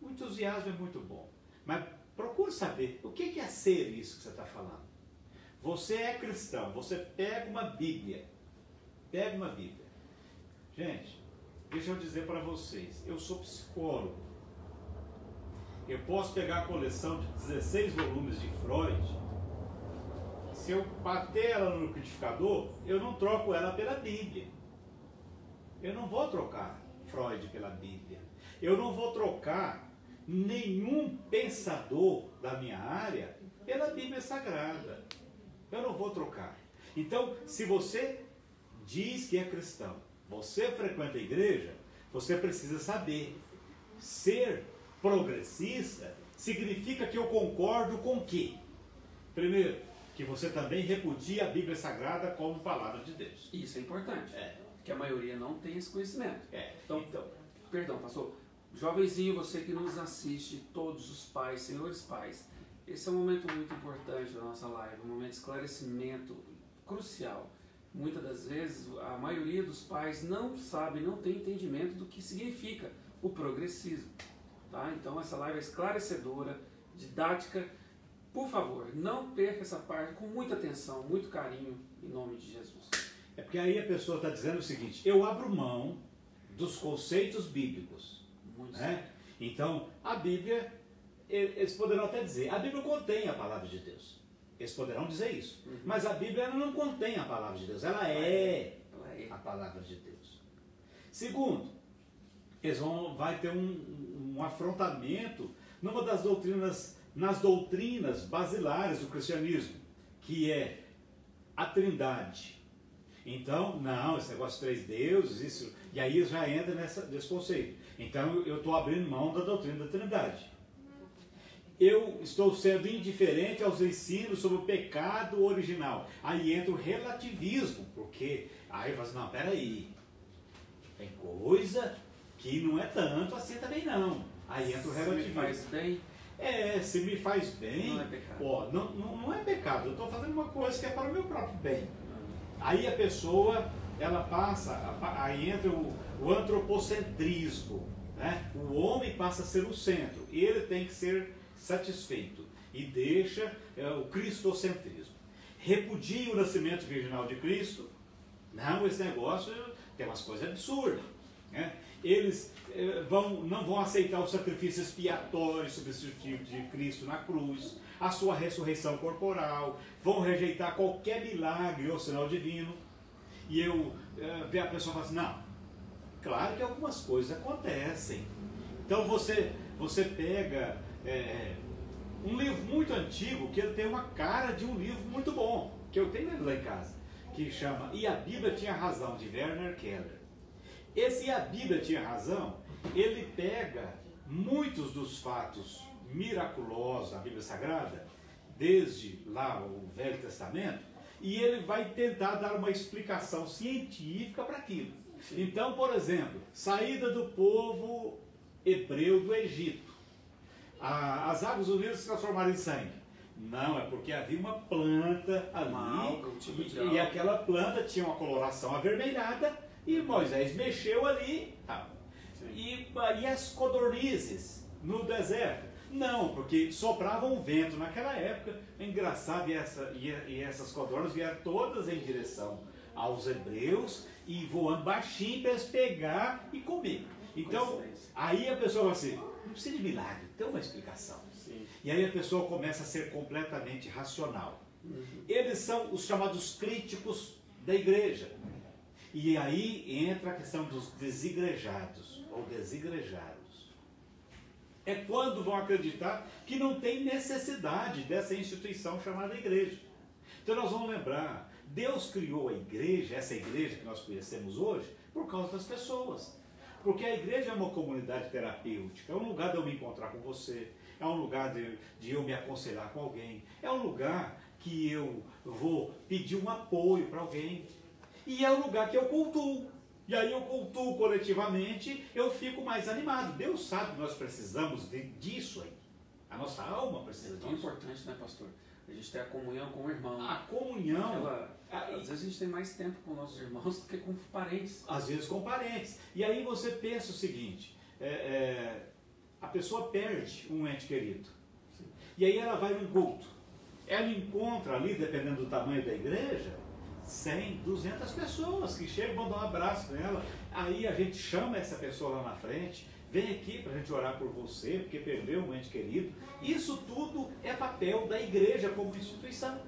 O entusiasmo é muito bom, mas procure saber o que é ser isso que você está falando. Você é cristão, você pega uma Bíblia, Gente, deixa eu dizer para vocês, eu sou psicólogo. Eu posso pegar a coleção de 16 volumes de Freud. Se eu bater ela no liquidificador, eu não troco ela pela Bíblia. Eu não vou trocar Freud pela Bíblia. Eu não vou trocar nenhum pensador da minha área pela Bíblia Sagrada. Eu não vou trocar. Então, se você diz que é cristão, você frequenta a igreja, você precisa saber. Ser progressista significa que eu concordo com o quê? Primeiro, que você também repudia a Bíblia Sagrada como palavra de Deus. Isso é importante, porque a maioria não tem esse conhecimento. Então, perdão, pastor, jovenzinho, você que nos assiste, todos os pais, senhores pais, esse é um momento muito importante da nossa live, um momento de esclarecimento crucial. Muitas das vezes, a maioria dos pais não sabe, não tem entendimento do que significa o progressismo. Tá? Então, essa live é esclarecedora, didática. Por favor, não perca essa parte, com muita atenção, muito carinho, em nome de Jesus. É porque aí a pessoa está dizendo o seguinte, eu abro mão dos conceitos bíblicos. Muito Então, a Bíblia, eles poderão até dizer, a Bíblia contém a palavra de Deus. Eles poderão dizer isso. Mas a Bíblia ela não contém a palavra de Deus. Ela é a palavra de Deus. Segundo, vai ter um afrontamento numa das doutrinas, nas doutrinas basilares do cristianismo, que é a Trindade. Então, não, esse negócio de 3 deuses, isso, e aí já entra nesse conceito. Então, eu estou abrindo mão da doutrina da Trindade. Eu estou sendo indiferente aos ensinos sobre o pecado original. Aí entra o relativismo, porque aí fala assim, não, peraí, tem coisa que não é tanto assim também não. Aí entra o relativismo. Se me faz bem? Se me faz bem, não é pecado. Não é pecado, eu estou fazendo uma coisa que é para o meu próprio bem. Aí a pessoa, ela passa, aí entra o antropocentrismo, né? O homem passa a ser o centro, ele tem que ser satisfeito e deixa o cristocentrismo. Repudia o nascimento virginal de Cristo. Não, esse negócio tem umas coisas absurdas, né? Eles não vão aceitar o sacrifício expiatório substitutivo de Cristo na cruz, a sua ressurreição corporal, vão rejeitar qualquer milagre ou sinal divino. E a pessoa fala assim, não, claro que algumas coisas acontecem. Então você pega um livro muito antigo, que ele tem uma cara de um livro muito bom, que eu tenho ele lá em casa, que chama E a Bíblia Tinha Razão, de Werner Keller. Esse E a Bíblia Tinha Razão, ele pega muitos dos fatos miraculosos da Bíblia Sagrada, desde lá o Velho Testamento, e ele vai tentar dar uma explicação científica para aquilo. Então, por exemplo, saída do povo hebreu do Egito. As águas do Nilo se transformaram em sangue. Não, é porque havia uma planta ali, e aquela planta tinha uma coloração avermelhada, e Moisés mexeu ali. E as codornizes no deserto? Não, porque soprava um vento naquela época. É engraçado, e essas codornas vieram todas em direção aos hebreus e voando baixinho para eles pegar e comer. Então, aí a pessoa fala assim, não precisa de milagre, tem uma explicação. Sim. E aí a pessoa começa a ser completamente racional. Eles são os chamados críticos da igreja. E aí entra a questão dos desigrejados ou desigrejados. É quando vão acreditar que não tem necessidade dessa instituição chamada igreja. Então nós vamos lembrar, Deus criou a igreja, essa igreja que nós conhecemos hoje, por causa das pessoas. Porque a igreja é uma comunidade terapêutica, é um lugar de eu me encontrar com você, é um lugar de eu me aconselhar com alguém, é um lugar que eu vou pedir um apoio para alguém, e é um lugar que eu cultuo. E aí eu cultuo coletivamente, eu fico mais animado. Deus sabe que nós precisamos disso aí. A nossa alma precisa disso. É tão importante, né, pastor? A gente tem a comunhão com o irmão. A comunhão. Às vezes a gente tem mais tempo com nossos irmãos do que com parentes. Às vezes com parentes. E aí você pensa o seguinte, a pessoa perde um ente querido. Sim. E aí ela vai num culto. Ela encontra ali, dependendo do tamanho da igreja, 100, 200 pessoas que chegam e vão dar um abraço para ela. Aí a gente chama essa pessoa lá na frente, vem aqui para a gente orar por você, porque perdeu um ente querido. Isso tudo é papel da igreja como instituição.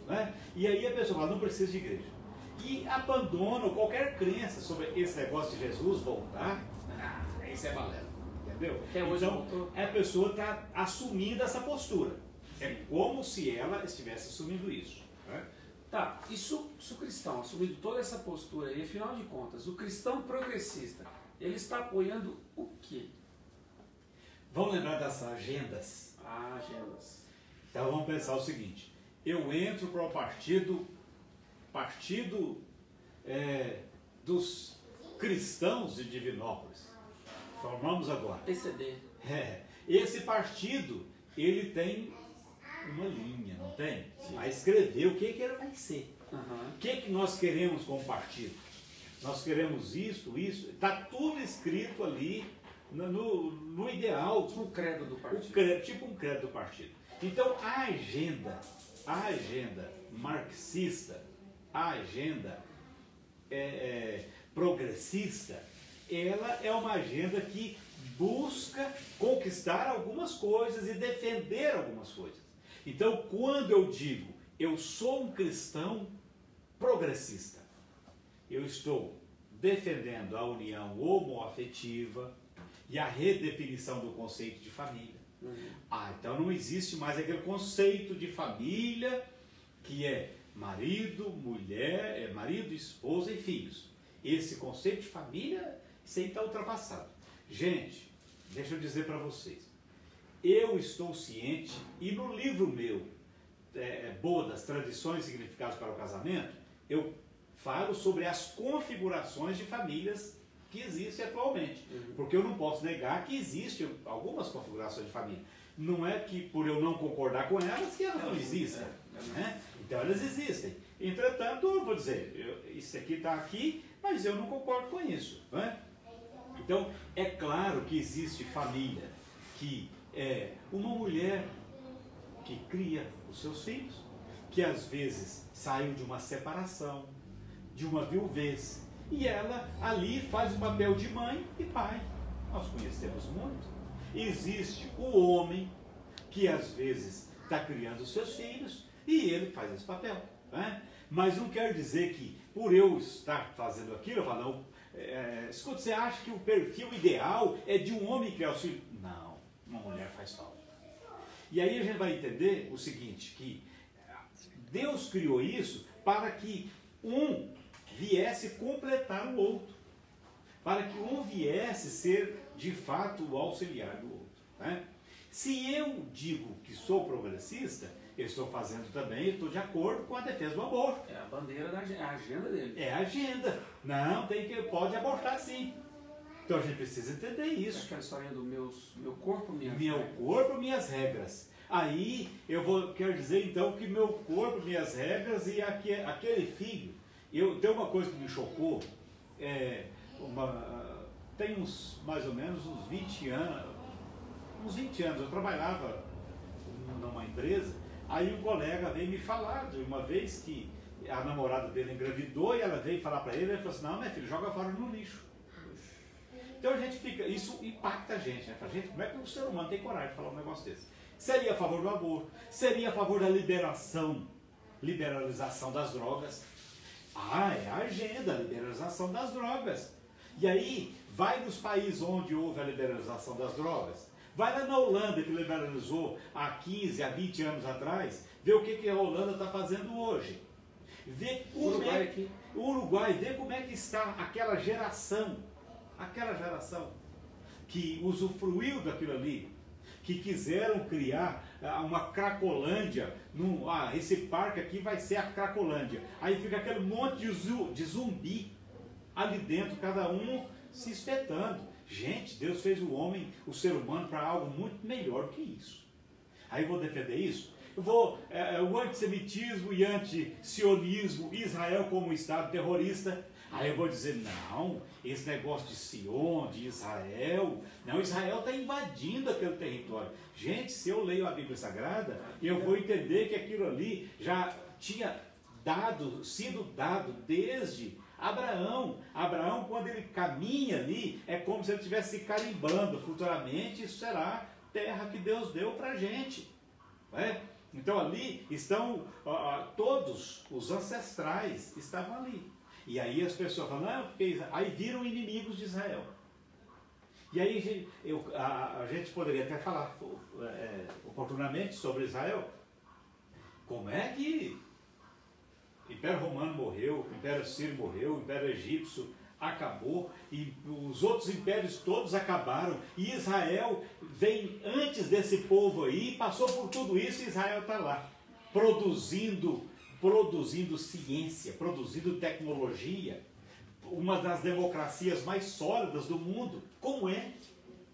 Né? E aí a pessoa fala, não precisa de igreja. E abandona qualquer crença sobre esse negócio de Jesus voltar. Isso é balela. Entendeu? Então a pessoa está assumindo essa postura. É como se ela estivesse assumindo isso. Né? Tá, e se o cristão assumindo toda essa postura aí, afinal de contas, o cristão progressista, ele está apoiando o quê? Vamos lembrar das agendas. Agendas. Então vamos pensar o seguinte, eu entro para o partido dos cristãos de Divinópolis. Formamos agora. PCD. Esse partido, ele tem uma linha, não tem? Sim. Vai escrever o que ele vai ser. O que nós queremos como partido? Nós queremos isso, está tudo escrito ali no ideal. Tipo um credo do partido. Tipo um credo do partido. Então a agenda marxista, a agenda progressista, ela é uma agenda que busca conquistar algumas coisas e defender algumas coisas. Então, quando eu digo, eu sou um cristão progressista, eu estou defendendo a união homoafetiva e a redefinição do conceito de família. Então não existe mais aquele conceito de família que é marido, mulher, marido, esposa e filhos. Esse conceito de família, isso aí está ultrapassado. Gente, deixa eu dizer para vocês, eu estou ciente, e no livro meu, Bodas, Tradições e Significados para o Casamento, eu falo sobre as configurações de famílias que existem atualmente. Porque eu não posso negar que existem algumas configurações de família. Não é que por eu não concordar com elas, que elas não existem. Né? Então elas existem. Entretanto, eu vou dizer, isso aqui está aqui, mas eu não concordo com isso. Né? Então, é claro que existe família que é uma mulher que cria os seus filhos, que às vezes saiu de uma separação, de uma viuvez, e ela ali faz o papel de mãe e pai. Nós conhecemos muito. Existe o homem que às vezes está criando os seus filhos e ele faz esse papel. Né? Mas não quer dizer que por eu estar fazendo aquilo, eu falo, não, escuta, você acha que o perfil ideal é de um homem criar os filhos? Não, uma mulher faz falta. E aí a gente vai entender o seguinte, que Deus criou isso para que um viesse completar o outro, para que um viesse ser de fato o auxiliar do outro. Né? Se eu digo que sou progressista, eu estou fazendo também, estou de acordo com a defesa do aborto. É a bandeira da agenda dele. É a agenda. Não, pode abortar sim. Então a gente precisa entender isso. É aquela historinha do meu corpo, minhas regras. Meu corpo, minhas regras. Aí quero dizer então que meu corpo, minhas regras e aquele filho. Tem uma coisa que me chocou, tem mais ou menos uns 20 anos, eu trabalhava numa empresa, aí um colega veio me falar de uma vez que a namorada dele engravidou e ela veio falar para ele, ele falou assim, não, minha filha, joga fora no lixo. Então a gente fica, isso impacta a gente, né? Fala, gente, como é que o ser humano tem coragem de falar um negócio desse? Seria a favor do aborto, seria a favor da liberalização das drogas. É a agenda, a liberalização das drogas. E aí, vai nos países onde houve a liberalização das drogas, vai lá na Holanda, que liberalizou há 15, há 20 anos atrás, vê o que a Holanda está fazendo hoje. Vê como o Uruguai, vê como é que está aquela geração que usufruiu daquilo ali, que quiseram criar uma Cracolândia, esse parque aqui vai ser a Cracolândia. Aí fica aquele monte de zumbi ali dentro, cada um se espetando. Gente, Deus fez o ser humano para algo muito melhor que isso. Aí eu vou defender isso? Eu vou, o antissemitismo e anti-sionismo, Israel como Estado terrorista. Aí eu vou dizer, não, esse negócio de Sion, de Israel, não, Israel está invadindo aquele território. Gente, se eu leio a Bíblia Sagrada, eu vou entender que aquilo ali já tinha sido dado desde Abraão. Abraão, quando ele caminha ali, é como se ele estivesse se carimbando. Futuramente, isso será terra que Deus deu para a gente. Né? Então ali estão, todos os ancestrais estavam ali. E aí as pessoas falam, não, aí viram inimigos de Israel. E aí a gente poderia até falar oportunamente sobre Israel. Como é que o Império Romano morreu, o Império Sírio morreu, o Império Egípcio acabou, e os outros impérios todos acabaram, e Israel vem antes desse povo aí, passou por tudo isso, e Israel está lá, produzindo ciência, produzindo tecnologia, uma das democracias mais sólidas do mundo. Como é?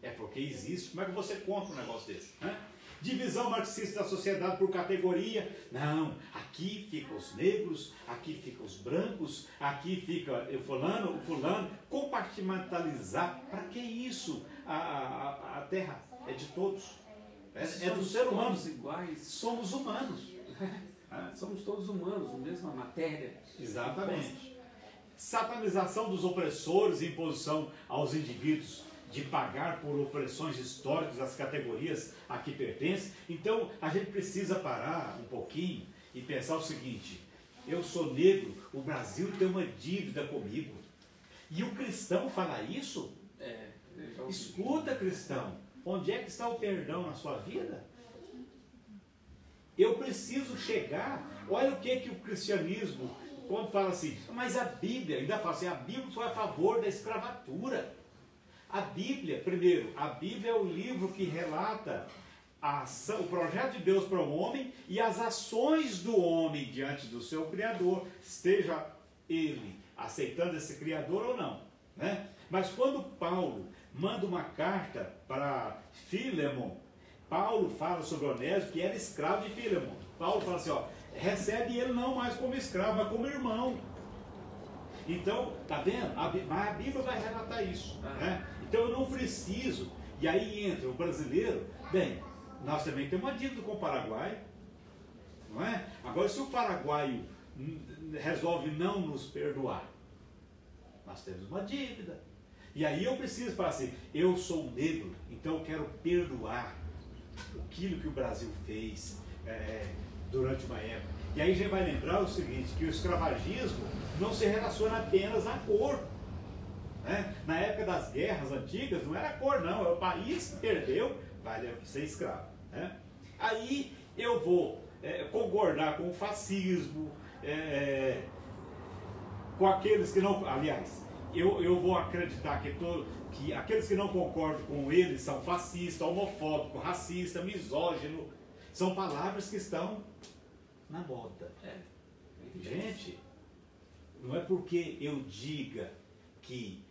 É porque existe. Como é que você conta um negócio desse? Né? Divisão marxista da sociedade por categoria. Não, aqui ficam os negros, aqui ficam os brancos, aqui fica o fulano. Compartimentalizar. Para que isso? A terra é de todos. É do ser humano. Somos iguais. Somos humanos. Somos todos humanos, a mesma matéria. Exatamente. Satanização dos opressores e imposição aos indivíduos de pagar por opressões históricas das categorias a que pertencem. Então, a gente precisa parar um pouquinho e pensar o seguinte: eu sou negro, o Brasil tem uma dívida comigo. E o cristão fala isso? Escuta, cristão, onde é que está o perdão na sua vida? Eu preciso chegar, olha o que o cristianismo, quando fala assim, mas a Bíblia, ainda fala assim, a Bíblia foi a favor da escravatura. A Bíblia, primeiro, a Bíblia é o livro que relata o projeto de Deus para o homem e as ações do homem diante do seu Criador, esteja ele aceitando esse Criador ou não. Né? Mas quando Paulo manda uma carta para Filemon, Paulo fala sobre Onésimo, que era escravo de Filemon. Paulo fala assim, recebe ele não mais como escravo, mas como irmão. Então, tá vendo? Mas a Bíblia vai relatar isso. Né? Então eu não preciso. E aí entra o brasileiro. Bem, nós também temos uma dívida com o Paraguai. Não é? Agora, se o paraguaio resolve não nos perdoar, nós temos uma dívida. E aí eu preciso falar assim, eu sou negro, então eu quero perdoar aquilo que o Brasil fez durante uma época. E aí a gente vai lembrar o seguinte, que o escravagismo não se relaciona apenas à cor. Né? Na época das guerras antigas não era a cor não, é o país que perdeu, vai ser escravo. Né? Aí eu vou concordar com o fascismo, com aqueles que não... Aliás, eu vou acreditar que aqueles que não concordam com eles são fascistas, homofóbicos, racistas, misóginos. São palavras que estão na moda. Gente, não é porque eu diga que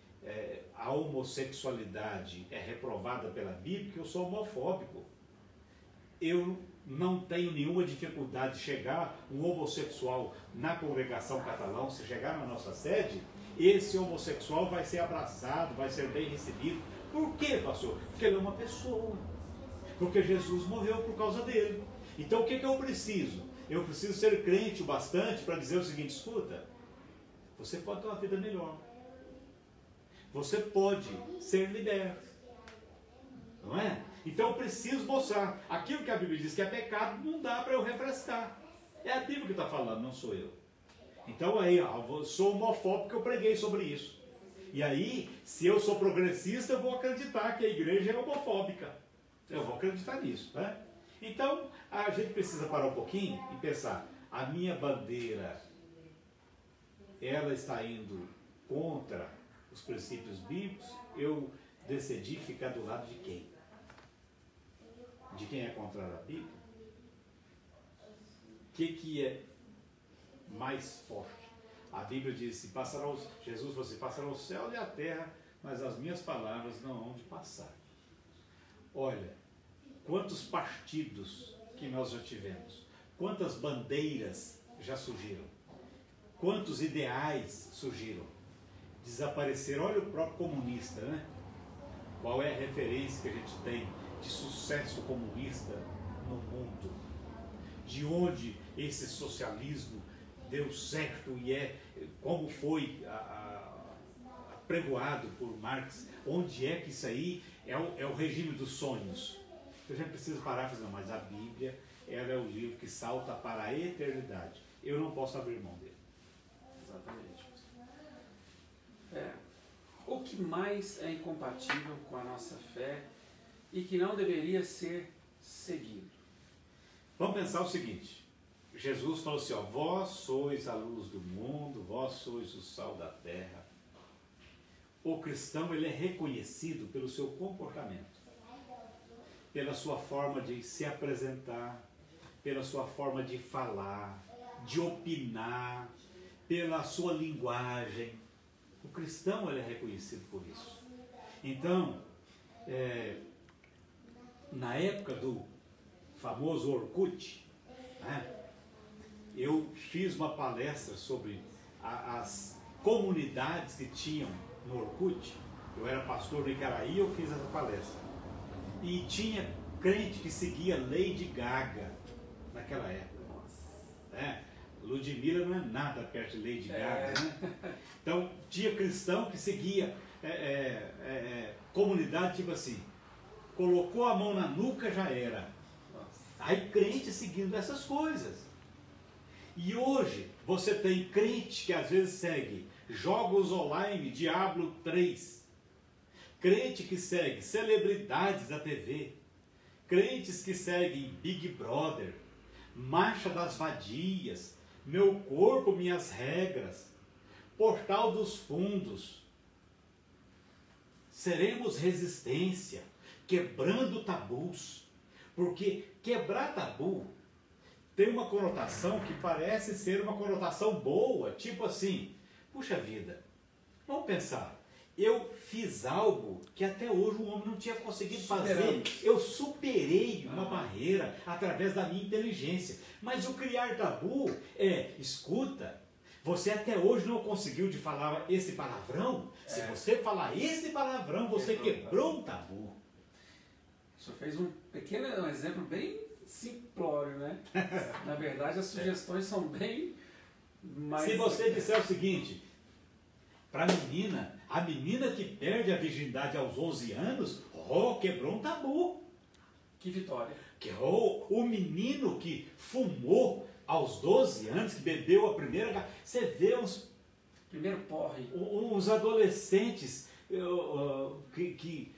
a homossexualidade é reprovada pela Bíblia que eu sou homofóbico. Eu não tenho nenhuma dificuldade de chegar um homossexual na congregação catalão, se chegar na nossa sede, esse homossexual vai ser abraçado, vai ser bem recebido. Por quê, pastor? Porque ele é uma pessoa. Porque Jesus morreu por causa dele. Então o que eu preciso? Eu preciso ser crente o bastante para dizer o seguinte: escuta, você pode ter uma vida melhor. Você pode ser liberto. Não é? Então eu preciso mostrar. Aquilo que a Bíblia diz que é pecado, não dá para eu refrescar. É a Bíblia que está falando, não sou eu. Então aí, eu sou homofóbico porque eu preguei sobre isso. E aí, se eu sou progressista, eu vou acreditar que a igreja é homofóbica. Eu vou acreditar nisso, né? Então, a gente precisa parar um pouquinho e pensar: a minha bandeira, ela está indo contra os princípios bíblicos? Eu decidi ficar do lado de quem? De quem é contrário à Bíblia? O que é mais forte? A Bíblia diz: Jesus falou assim: passará o céu e a terra, mas as minhas palavras não hão de passar. Olha, quantos partidos que nós já tivemos, quantas bandeiras já surgiram, quantos ideais surgiram, desapareceram. Olha o próprio comunista, né? Qual é a referência que a gente tem de sucesso comunista no mundo? De onde esse socialismo deu certo e como foi pregoado por Marx? Onde é que isso aí é o regime dos sonhos? Eu já preciso parar e fazer: não, mas a Bíblia, ela é o livro que salta para a eternidade. Eu não posso abrir mão dele. Exatamente. O que mais é incompatível com a nossa fé e que não deveria ser seguido? Vamos pensar o seguinte: Jesus falou assim: vós sois a luz do mundo, vós sois o sal da terra. O cristão, ele é reconhecido pelo seu comportamento, pela sua forma de se apresentar, pela sua forma de falar, de opinar, pela sua linguagem. O cristão, ele é reconhecido por isso. Então, na época do famoso Orkut, né, eu fiz uma palestra sobre as comunidades que tinham no Orkut. Eu era pastor no Icaraí, eu fiz essa palestra. E tinha crente que seguia Lady Gaga naquela época. Né? Ludmilla não é nada perto de Lady Gaga, né? Então tinha cristão que seguia comunidade tipo assim: colocou a mão na nuca, já era. Aí crente seguindo essas coisas. E hoje você tem crente que às vezes segue jogos online, Diablo 3. Crente que segue celebridades da TV. Crentes que seguem Big Brother, Marcha das Vadias, Meu Corpo, Minhas Regras, Portal dos Fundos. Seremos resistência, quebrando tabus. Porque quebrar tabu tem uma conotação que parece ser uma conotação boa, tipo assim: puxa vida, vamos pensar, eu fiz algo que até hoje o homem não tinha conseguido fazer. Eu superei uma barreira através da minha inteligência. Mas o criar tabu escuta, você até hoje não conseguiu de falar esse palavrão. Se você falar esse palavrão, você quebrou um tabu. O senhor fez um pequeno exemplo bem simplório, né? Na verdade, as sugestões são bem mais... Se você disser o seguinte para a menina que perde a virgindade aos 11 anos, quebrou um tabu. Que vitória. O menino que fumou aos 12 anos, que bebeu a primeira... Você vê primeiro porre. Uns adolescentes que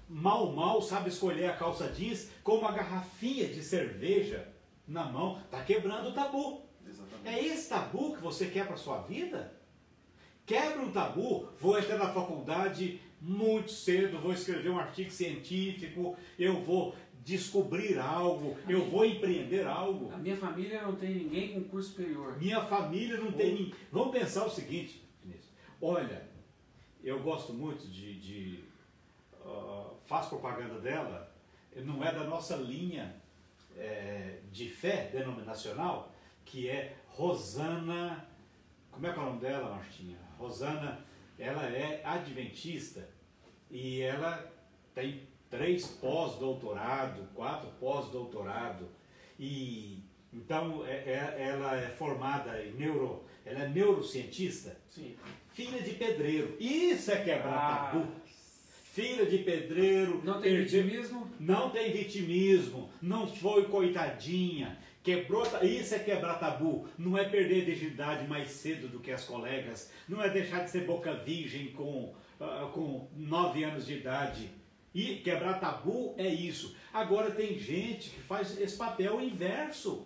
mal sabe escolher a calça jeans com uma garrafinha de cerveja na mão. Está quebrando o tabu. Exatamente. É esse tabu que você quer para a sua vida? Quebra um tabu. Vou entrar na faculdade muito cedo, vou escrever um artigo científico, eu vou descobrir algo, eu vou empreender algo. A minha família não tem ninguém com curso superior. Minha família não tem ninguém. Vamos pensar o seguinte, olha, eu gosto muito faço propaganda dela, não é da nossa linha de fé denominacional, que é Rosana. Como é que é o nome dela, Martinha? Rosana, ela é adventista e ela tem 3 pós-doutorado, 4 pós-doutorado, e Então, ela é formada em ela é neurocientista. Sim. Filha de pedreiro. Isso é quebrar tabu. Filha de pedreiro. Não tem vitimismo? Não tem vitimismo. Não foi coitadinha. Isso é quebrar tabu. Não é perder a virgindade mais cedo do que as colegas. Não é deixar de ser boca virgem com 9 anos de idade. E quebrar tabu é isso. Agora tem gente que faz esse papel inverso.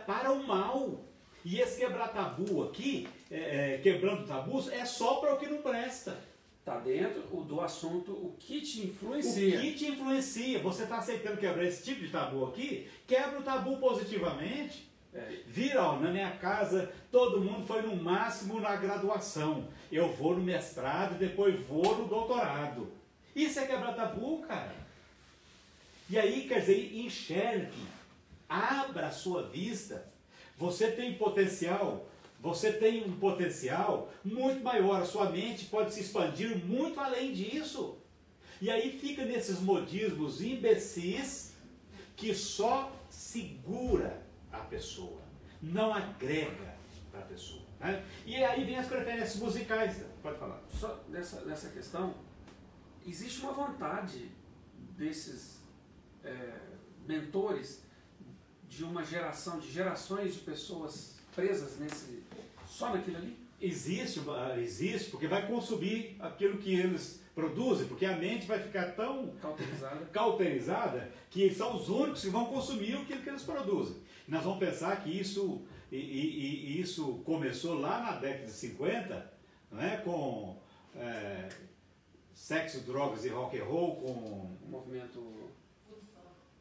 Para o mal. E esse quebrar tabu aqui, quebrando tabus, é só para o que não presta. Está dentro do assunto o que te influencia. O que te influencia. Você está aceitando quebrar esse tipo de tabu aqui? Quebra o tabu positivamente. Vira, ó, na minha casa, todo mundo foi no máximo na graduação. Eu vou no mestrado e depois vou no doutorado. Isso é quebrar tabu, cara. E aí, quer dizer, enxergue. Abra a sua vista. Você tem potencial, você tem um potencial muito maior. A sua mente pode se expandir muito além disso. E aí fica nesses modismos imbecis que só segura a pessoa, não agrega para a pessoa. Né? E aí vem as preferências musicais. Pode falar. Só nessa questão, existe uma vontade desses mentores de uma geração, de gerações de pessoas presas só naquilo ali? Existe, porque vai consumir aquilo que eles produzem, porque a mente vai ficar tão cauterizada que são os únicos que vão consumir aquilo que eles produzem. Nós vamos pensar que isso começou lá na década de 50, não é? Com sexo, drogas e rock and roll, com o movimento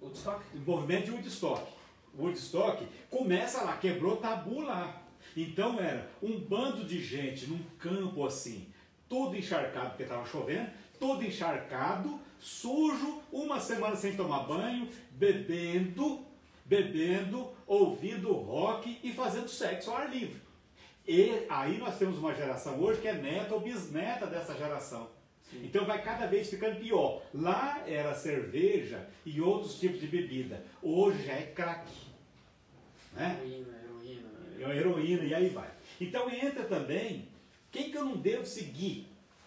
Woodstock. O movimento de Woodstock. Woodstock começa lá, quebrou tabu lá. Então era um bando de gente num campo assim, todo encharcado porque estava chovendo, todo encharcado, sujo, uma semana sem tomar banho, bebendo, ouvindo rock e fazendo sexo ao ar livre. E aí nós temos uma geração hoje que é neta ou bisneta dessa geração. Sim. Então vai cada vez ficando pior. Lá era cerveja e outros tipos de bebida. Hoje já é crack. Né? Heroína, e aí vai. Então entra também, quem que eu não devo seguir?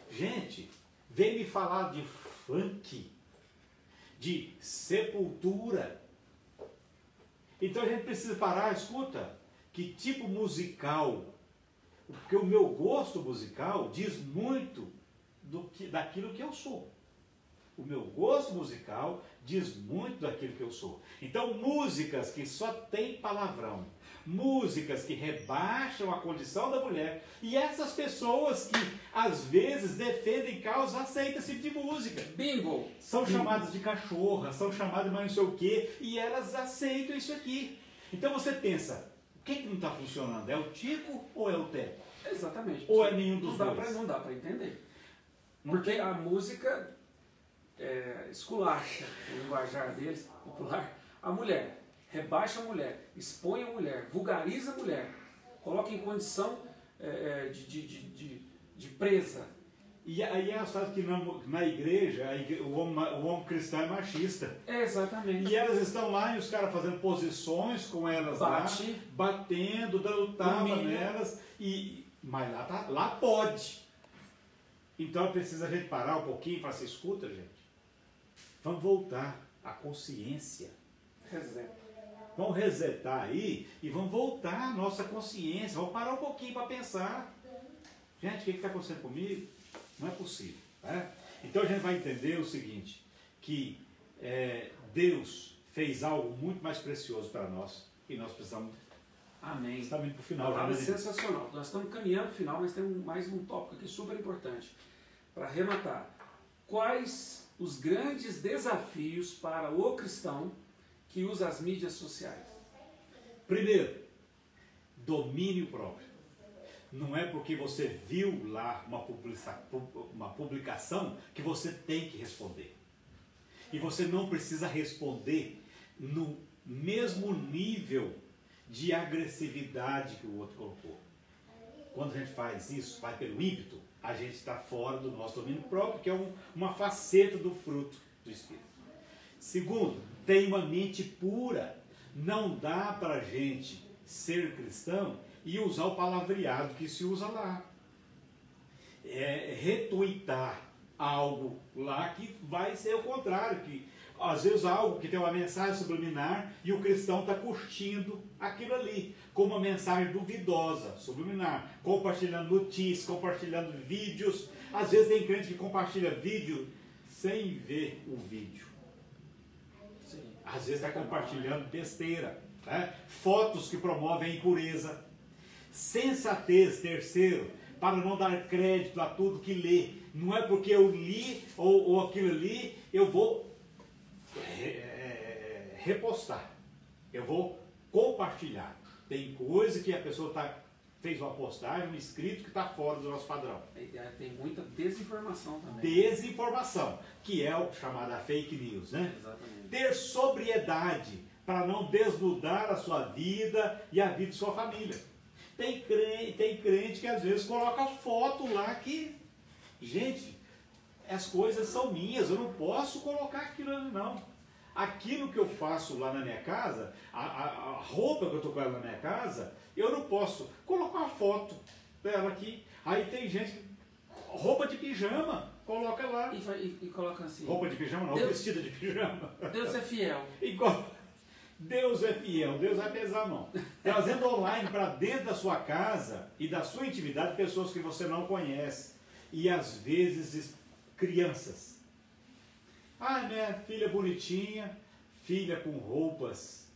Gente, vem me falar de funk, de Sepultura. Então a gente precisa parar, escuta, que tipo musical, porque o meu gosto musical diz muito daquilo que eu sou. O meu gosto musical diz muito daquilo que eu sou. Então, músicas que só tem palavrão, músicas que rebaixam a condição da mulher, e essas pessoas que às vezes defendem causas aceitam esse tipo de música. Bingo! São chamadas de cachorra, são chamadas de mais não sei o quê, e elas aceitam isso aqui. Então você pensa, o que não está funcionando? É o Tico ou é o Teco? Exatamente. Ou é nenhum dos dois? Não dá para entender. Porque a música esculacha o linguajar deles, popular, a mulher, rebaixa a mulher, expõe a mulher, vulgariza a mulher, coloca em condição de presa. E aí é só que na igreja, o homem cristão é machista. Exatamente. E elas estão lá e os caras fazendo posições com elas lá, batendo, dando tapa nelas, mas lá pode. Então precisa a gente parar um pouquinho e falar assim, escuta, gente, vamos voltar à consciência. Vamos resetar aí e vamos voltar à nossa consciência, vamos parar um pouquinho para pensar. Gente, o que está acontecendo comigo? Não é possível. Né? Então a gente vai entender o seguinte, que Deus fez algo muito mais precioso para nós e nós precisamos. Amém. Estamos indo para o final. Palavra sensacional. Nós estamos caminhando para o final, mas temos mais um tópico aqui super importante. Para arrematar, quais os grandes desafios para o cristão que usa as mídias sociais? Primeiro, domínio próprio. Não é porque você viu lá uma publicação que você tem que responder. E você não precisa responder no mesmo nível de agressividade que o outro colocou. Quando a gente faz isso, vai pelo ímpeto, a gente está fora do nosso domínio próprio, que é uma faceta do fruto do Espírito. Segundo, tem uma mente pura. Não dá para a gente ser cristão e usar o palavreado que se usa lá. Retuitar algo lá que vai ser o contrário, que às vezes algo que tem uma mensagem subliminar e o cristão está curtindo aquilo ali, com uma mensagem duvidosa, subliminar, compartilhando notícias, compartilhando vídeos. Às vezes tem crente que compartilha vídeo sem ver o vídeo. Sim. Às vezes está compartilhando besteira, né? Fotos que promovem impureza. Sensatez, terceiro, para não dar crédito a tudo que lê. Não é porque eu li ou aquilo ali, eu vou repostar. Eu vou compartilhar. Tem coisa que a pessoa fez uma postagem, um escrito que está fora do nosso padrão. Tem muita desinformação também. Desinformação, que é o chamado fake news, né? Exatamente. Ter sobriedade para não desnudar a sua vida e a vida de sua família. Tem crente que às vezes coloca foto lá que, gente, as coisas são minhas, eu não posso colocar aquilo ali não. Aquilo que eu faço lá na minha casa, a roupa que eu estou com ela na minha casa, eu não posso colocar uma foto dela aqui. Aí tem gente que, roupa de pijama, coloca lá. E coloca assim. Roupa de pijama não, vestida de pijama. Deus é fiel. Deus é fiel, Deus vai pesar a mão. Trazendo online para dentro da sua casa e da sua intimidade pessoas que você não conhece. E às vezes crianças. Ah, minha filha bonitinha, filha com roupas.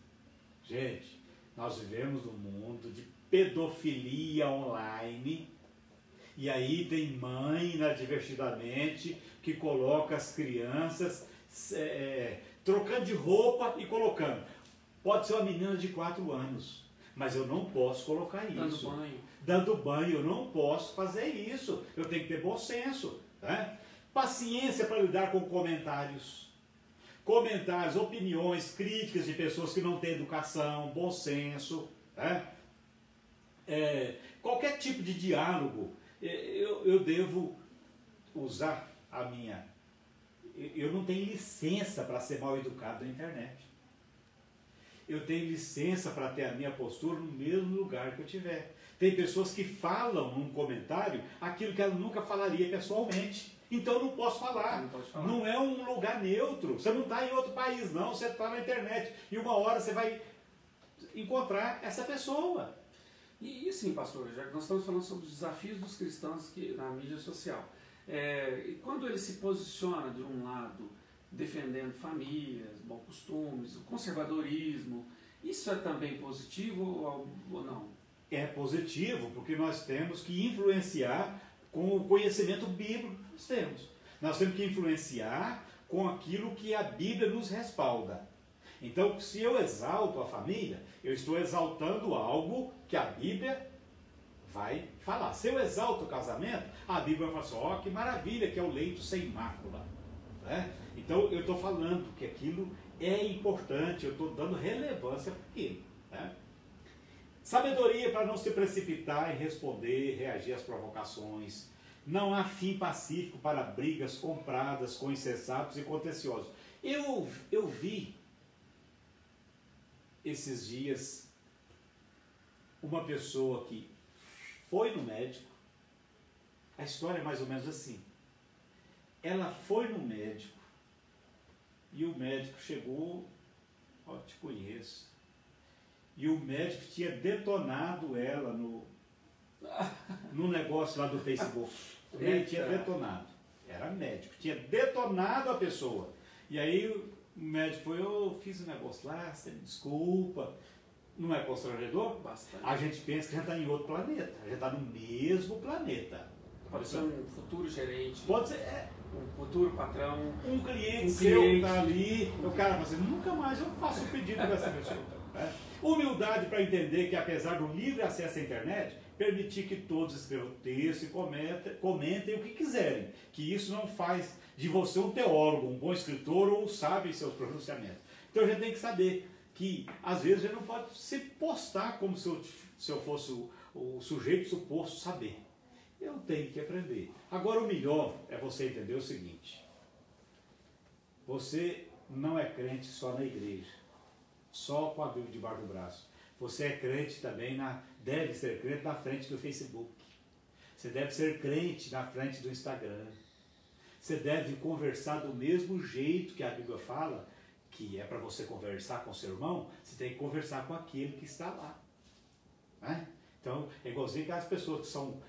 Gente, nós vivemos num mundo de pedofilia online. E aí tem mãe, inadvertidamente, que coloca as crianças trocando de roupa e colocando. Pode ser uma menina de 4 anos, mas eu não posso colocar isso. Dando banho. Dando banho, eu não posso fazer isso. Eu tenho que ter bom senso, né? Paciência para lidar com comentários. Comentários, opiniões, críticas de pessoas que não têm educação, bom senso, né? Qualquer tipo de diálogo, eu devo usar a minha... Eu não tenho licença para ser mal educado na internet. Eu tenho licença para ter a minha postura no mesmo lugar que eu tiver. Tem pessoas que falam num comentário aquilo que ela nunca falaria pessoalmente. Então eu não posso falar. Não pode falar. Não é um lugar neutro. Você não está em outro país, não. Você está na internet. E uma hora você vai encontrar essa pessoa. E sim, pastor, já que nós estamos falando sobre os desafios dos cristãos na mídia social. E quando ele se posiciona de um lado defendendo famílias, bons costumes, o conservadorismo, isso é também positivo ou não? É positivo, porque nós temos que influenciar com o conhecimento bíblico que nós temos. Nós temos que influenciar com aquilo que a Bíblia nos respalda. Então, se eu exalto a família, eu estou exaltando algo que a Bíblia vai falar. Se eu exalto o casamento, a Bíblia vai falar assim, ó, que maravilha que é o leito sem mácula. Né? Então, eu estou falando que aquilo é importante, eu estou dando relevância para aquilo. Né? Sabedoria para não se precipitar em responder, reagir às provocações. Não há fim pacífico para brigas compradas com insensatos e contenciosos. Eu vi esses dias uma pessoa que foi no médico. A história é mais ou menos assim. Ela foi no médico e o médico chegou, ó, te conheço. E o médico tinha detonado ela no negócio lá do Facebook. Ele tinha detonado. Era médico, tinha detonado a pessoa. E aí o médico foi, eu fiz um negócio lá, você me desculpa. Não é constrangedor? Bastante. A gente pensa que já está em outro planeta. Já está no mesmo planeta. Pode ser um futuro gerente. Pode ser. Um futuro patrão. Um cliente seu está ali. O cara fala assim, nunca mais eu faço o pedido para essa pessoa. Né? Humildade para entender que apesar do livre acesso à internet, permitir que todos escrevam texto e comentem o que quiserem. Que isso não faz de você um teólogo, um bom escritor ou um sábio em seus pronunciamentos. Então a gente tem que saber que às vezes a gente não pode se postar como se eu fosse o sujeito suposto saber. Eu tenho que aprender. Agora o melhor é você entender o seguinte. Você não é crente só na igreja. só com a Bíblia debaixo do braço. Você é crente também, deve ser crente na frente do Facebook. Você deve ser crente na frente do Instagram. Você deve conversar do mesmo jeito que a Bíblia fala, que é para você conversar com o seu irmão, você tem que conversar com aquele que está lá. Né? Então, é igualzinho que as pessoas que são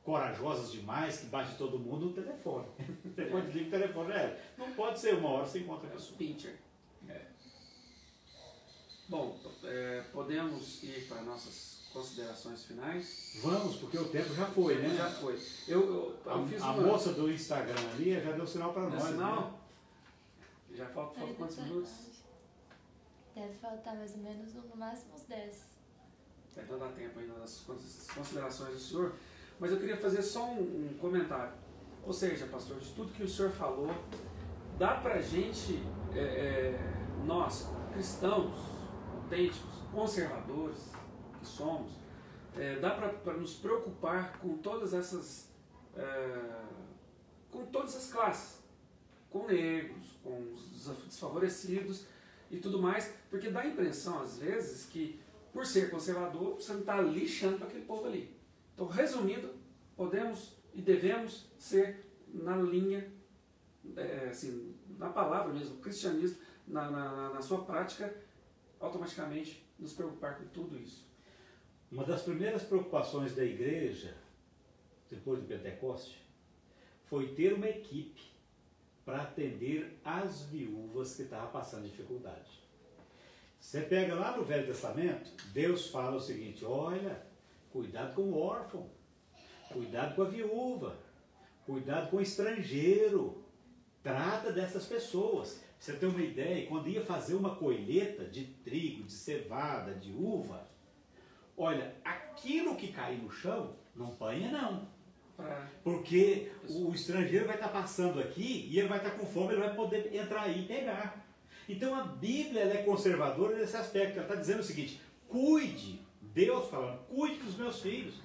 corajosas demais, que batem todo mundo no telefone. Depois desliga o telefone, não pode ser uma hora você encontra a pessoa. Pincher. Bom, podemos ir para nossas considerações finais? Vamos, porque o tempo já foi, né? Já foi. Eu fiz a moça do Instagram ali já deu sinal para nós. Sinal? Né? Já falta quantos minutos? Deve faltar mais ou menos no máximo uns 10. Então dá tempo ainda das considerações do senhor. Mas eu queria fazer só um comentário. Ou seja, pastor, de tudo que o senhor falou, dá pra gente, nós, cristãos, autênticos, conservadores que somos, dá para nos preocupar com todas essas classes, com negros, com os desfavorecidos e tudo mais, porque dá a impressão às vezes que por ser conservador você não está lixando para aquele povo ali. Então, resumindo, podemos e devemos ser na linha, assim, na palavra mesmo, cristianismo, na sua prática, automaticamente nos preocupar com tudo isso. Uma das primeiras preocupações da igreja, depois do Pentecoste, foi ter uma equipe para atender as viúvas que estavam passando dificuldade. Você pega lá no Velho Testamento, Deus fala o seguinte: olha, cuidado com o órfão, cuidado com a viúva, cuidado com o estrangeiro, trata dessas pessoas. Pra você ter uma ideia, quando ia fazer uma colheita de trigo, de cevada, de uva, olha, aquilo que cair no chão, não apanha não. Porque o estrangeiro vai estar passando aqui e ele vai estar com fome, ele vai poder entrar aí e pegar. Então a Bíblia ela é conservadora nesse aspecto. Ela está dizendo o seguinte: cuide, Deus falando, cuide dos meus filhos.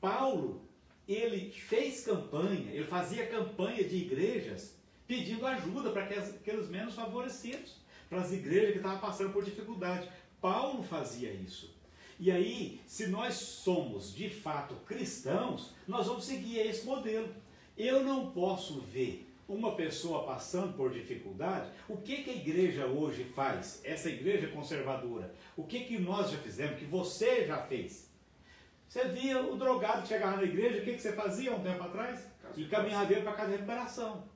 Paulo, ele fez campanha, ele fazia campanha de igrejas pedindo ajuda para aqueles menos favorecidos, para as igrejas que estavam passando por dificuldade. Paulo fazia isso. E aí, se nós somos de fato cristãos, nós vamos seguir esse modelo. Eu não posso ver uma pessoa passando por dificuldade. O que a igreja hoje faz? Essa igreja conservadora. O que nós já fizemos, que você já fez? Você via o drogado que chegava na igreja, o que você fazia um tempo atrás? Encaminhava ele para a casa de recuperação.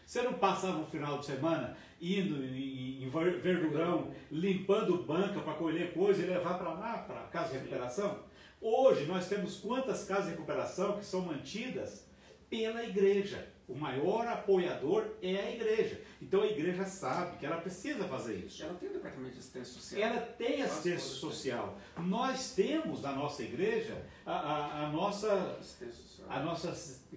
Você não passava um final de semana indo em Verdurão, limpando banca para colher coisa e levar para lá, para a casa de recuperação? Hoje nós temos quantas casas de recuperação que são mantidas pela igreja. O maior apoiador é a igreja. Então a igreja sabe que ela precisa fazer isso. Ela tem um departamento de assistência social. Ela tem assistência social. Nós temos na nossa igreja a nossa,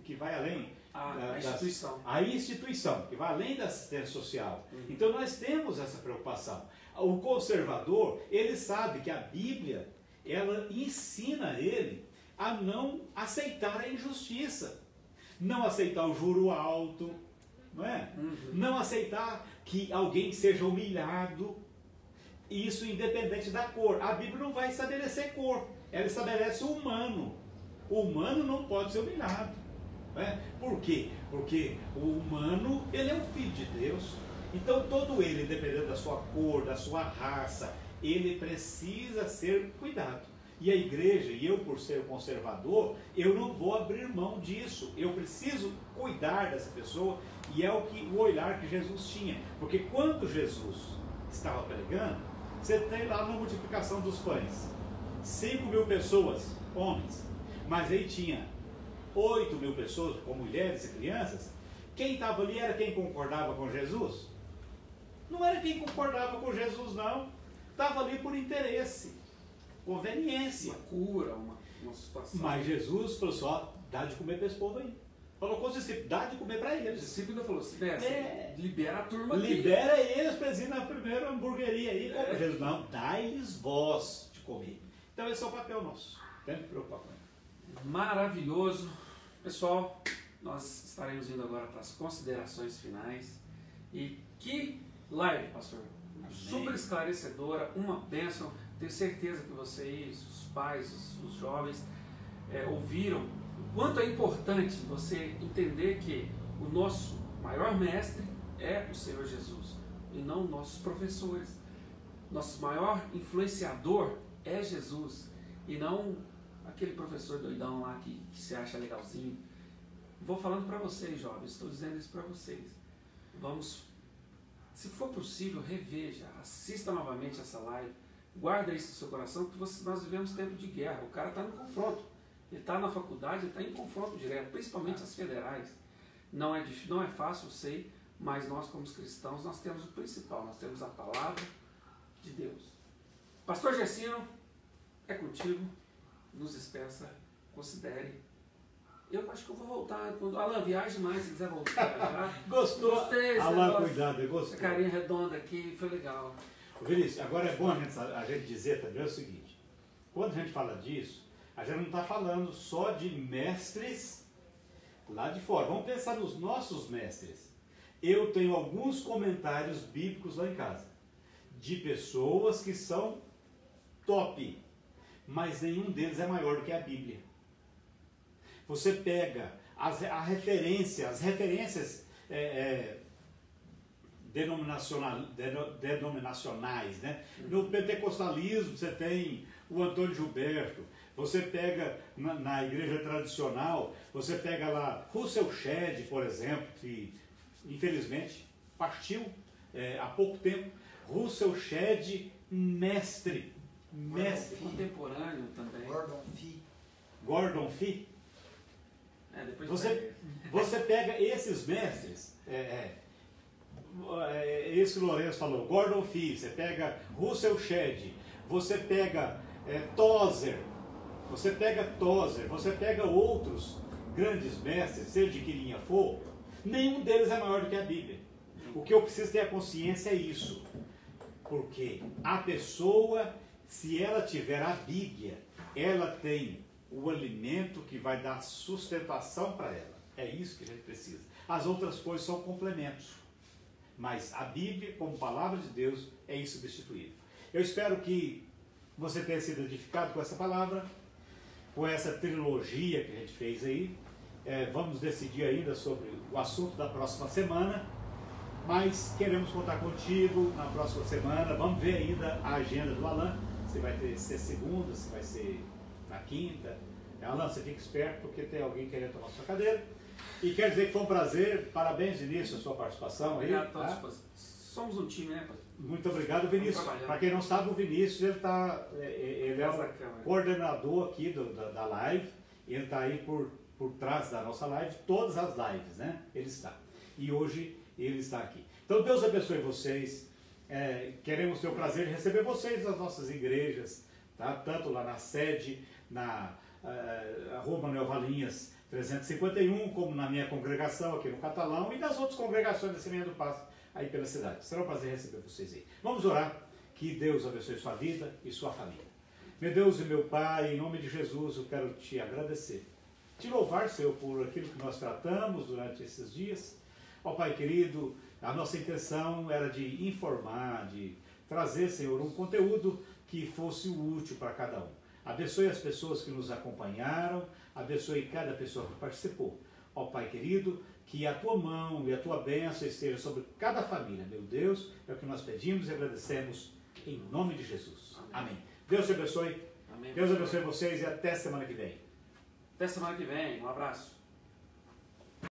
que vai além. A instituição. A instituição, que vai além da assistência social. Então nós temos essa preocupação. O conservador, ele sabe que a Bíblia, ela ensina ele a não aceitar a injustiça. Não aceitar o juro alto, não é? Não aceitar que alguém seja humilhado. Isso independente da cor. A Bíblia não vai estabelecer cor. Ela estabelece o humano. O humano não pode ser humilhado. Por quê? Porque o humano, ele é um filho de Deus. Então todo ele, dependendo da sua cor, da sua raça, ele precisa ser cuidado. E a igreja, e eu por ser conservador, eu não vou abrir mão disso. Eu preciso cuidar dessa pessoa, e é o olhar que Jesus tinha. Porque quando Jesus estava pregando, você tem lá uma multiplicação dos pães. 5.000 pessoas, homens. Mas aí tinha 8.000 pessoas, com mulheres e crianças. Quem estava ali era quem concordava com Jesus? Não era quem concordava com Jesus, não. Estava ali por interesse, conveniência. Uma cura, uma situação. Mas Jesus falou só, dá de comer para esse povo aí. Falou com os discípulos, dá de comer para eles. O discípulo ainda falou assim, libera a turma aqui. Libera eles para eles ir na primeira hamburgueria aí. Jesus, não, dá-lhes voz de comer. Então esse é o papel nosso. Tem que preocupar com ele. Maravilhoso. Pessoal, nós estaremos indo agora para as considerações finais. E que live, pastor. super esclarecedora, uma bênção. Tenho certeza que vocês, os pais, os jovens, ouviram o quanto é importante você entender que o nosso maior mestre é o Senhor Jesus e não nossos professores. Nosso maior influenciador é Jesus e não aquele professor doidão lá que se acha legalzinho. Vou falando para vocês, jovens, estou dizendo isso para vocês. Vamos, se for possível, reveja, assista novamente essa live, guarda isso no seu coração, porque nós vivemos tempo de guerra, o cara está no confronto, ele está na faculdade, ele está em confronto direto, principalmente as federais. Não é difícil, não é fácil, eu sei, mas nós como cristãos, nós temos o principal, nós temos a palavra de Deus. Pastor Gessino, é contigo, nos despeça, considere. Eu acho que eu vou voltar. Alan, viaje mais se quiser voltar. Tá? Gostou? Gostei. Alan, cuidado, eu gostei. Essa carinha redonda aqui, foi legal. Vinícius, agora é bom a gente dizer também o seguinte. Quando a gente fala disso, a gente não está falando só de mestres lá de fora. Vamos pensar nos nossos mestres. Eu tenho alguns comentários bíblicos lá em casa. De pessoas que são top. Mas nenhum deles é maior do que a Bíblia. Você pega as referências denominacionais, né? No pentecostalismo você tem o Antônio Gilberto, você pega na igreja tradicional, você pega lá Russell Shedd, por exemplo, que infelizmente partiu há pouco tempo. Russell Shedd, mestre. Contemporâneo também. Gordon Fee. Você pega esses mestres, esse que o Lourenço falou, Gordon Fee, você pega Russell Shedd, você pega Tozer, você pega outros grandes mestres, seja de que linha for, nenhum deles é maior do que a Bíblia. O que eu preciso ter a consciência é isso, porque a pessoa, se ela tiver a Bíblia, ela tem o alimento que vai dar sustentação para ela. É isso que a gente precisa. As outras coisas são complementos. Mas a Bíblia, como palavra de Deus, é insubstituível. Eu espero que você tenha sido edificado com essa palavra, com essa trilogia que a gente fez aí. Vamos decidir ainda sobre o assunto da próxima semana, mas queremos contar contigo na próxima semana. Vamos ver ainda a agenda do Alan, se vai ser segunda, se vai ser na quinta. Alan, você fica esperto porque tem alguém querendo tomar sua cadeira. E quero dizer que foi um prazer, parabéns Vinícius, a sua participação. Obrigado a todos. Somos um time, né? Muito obrigado, Vinícius. Para quem não sabe, o Vinícius ele é o coordenador aqui da live. Ele está aí por trás da nossa live, todas as lives, né? Ele está. E hoje ele está aqui. Então Deus abençoe vocês. Queremos ter o prazer de receber vocês nas nossas igrejas, tá? Tanto lá na sede, na Rua Manuel Valinhas 351, como na minha congregação aqui no Catalão e das outras congregações da Semente do Passo aí pela cidade. Será um prazer receber vocês aí. Vamos orar. Que Deus abençoe sua vida e sua família. Meu Deus e meu Pai, em nome de Jesus, eu quero te agradecer. Te louvar, Senhor, por aquilo que nós tratamos durante esses dias. Ó Pai querido, a nossa intenção era de informar, de trazer, Senhor, um conteúdo que fosse útil para cada um. Abençoe as pessoas que nos acompanharam, abençoe cada pessoa que participou. Ó Pai querido, que a tua mão e a tua bênção esteja sobre cada família. Meu Deus, é o que nós pedimos e agradecemos em nome de Jesus. Amém. Deus te abençoe. Amém. Deus abençoe vocês e até semana que vem. Até semana que vem. Um abraço.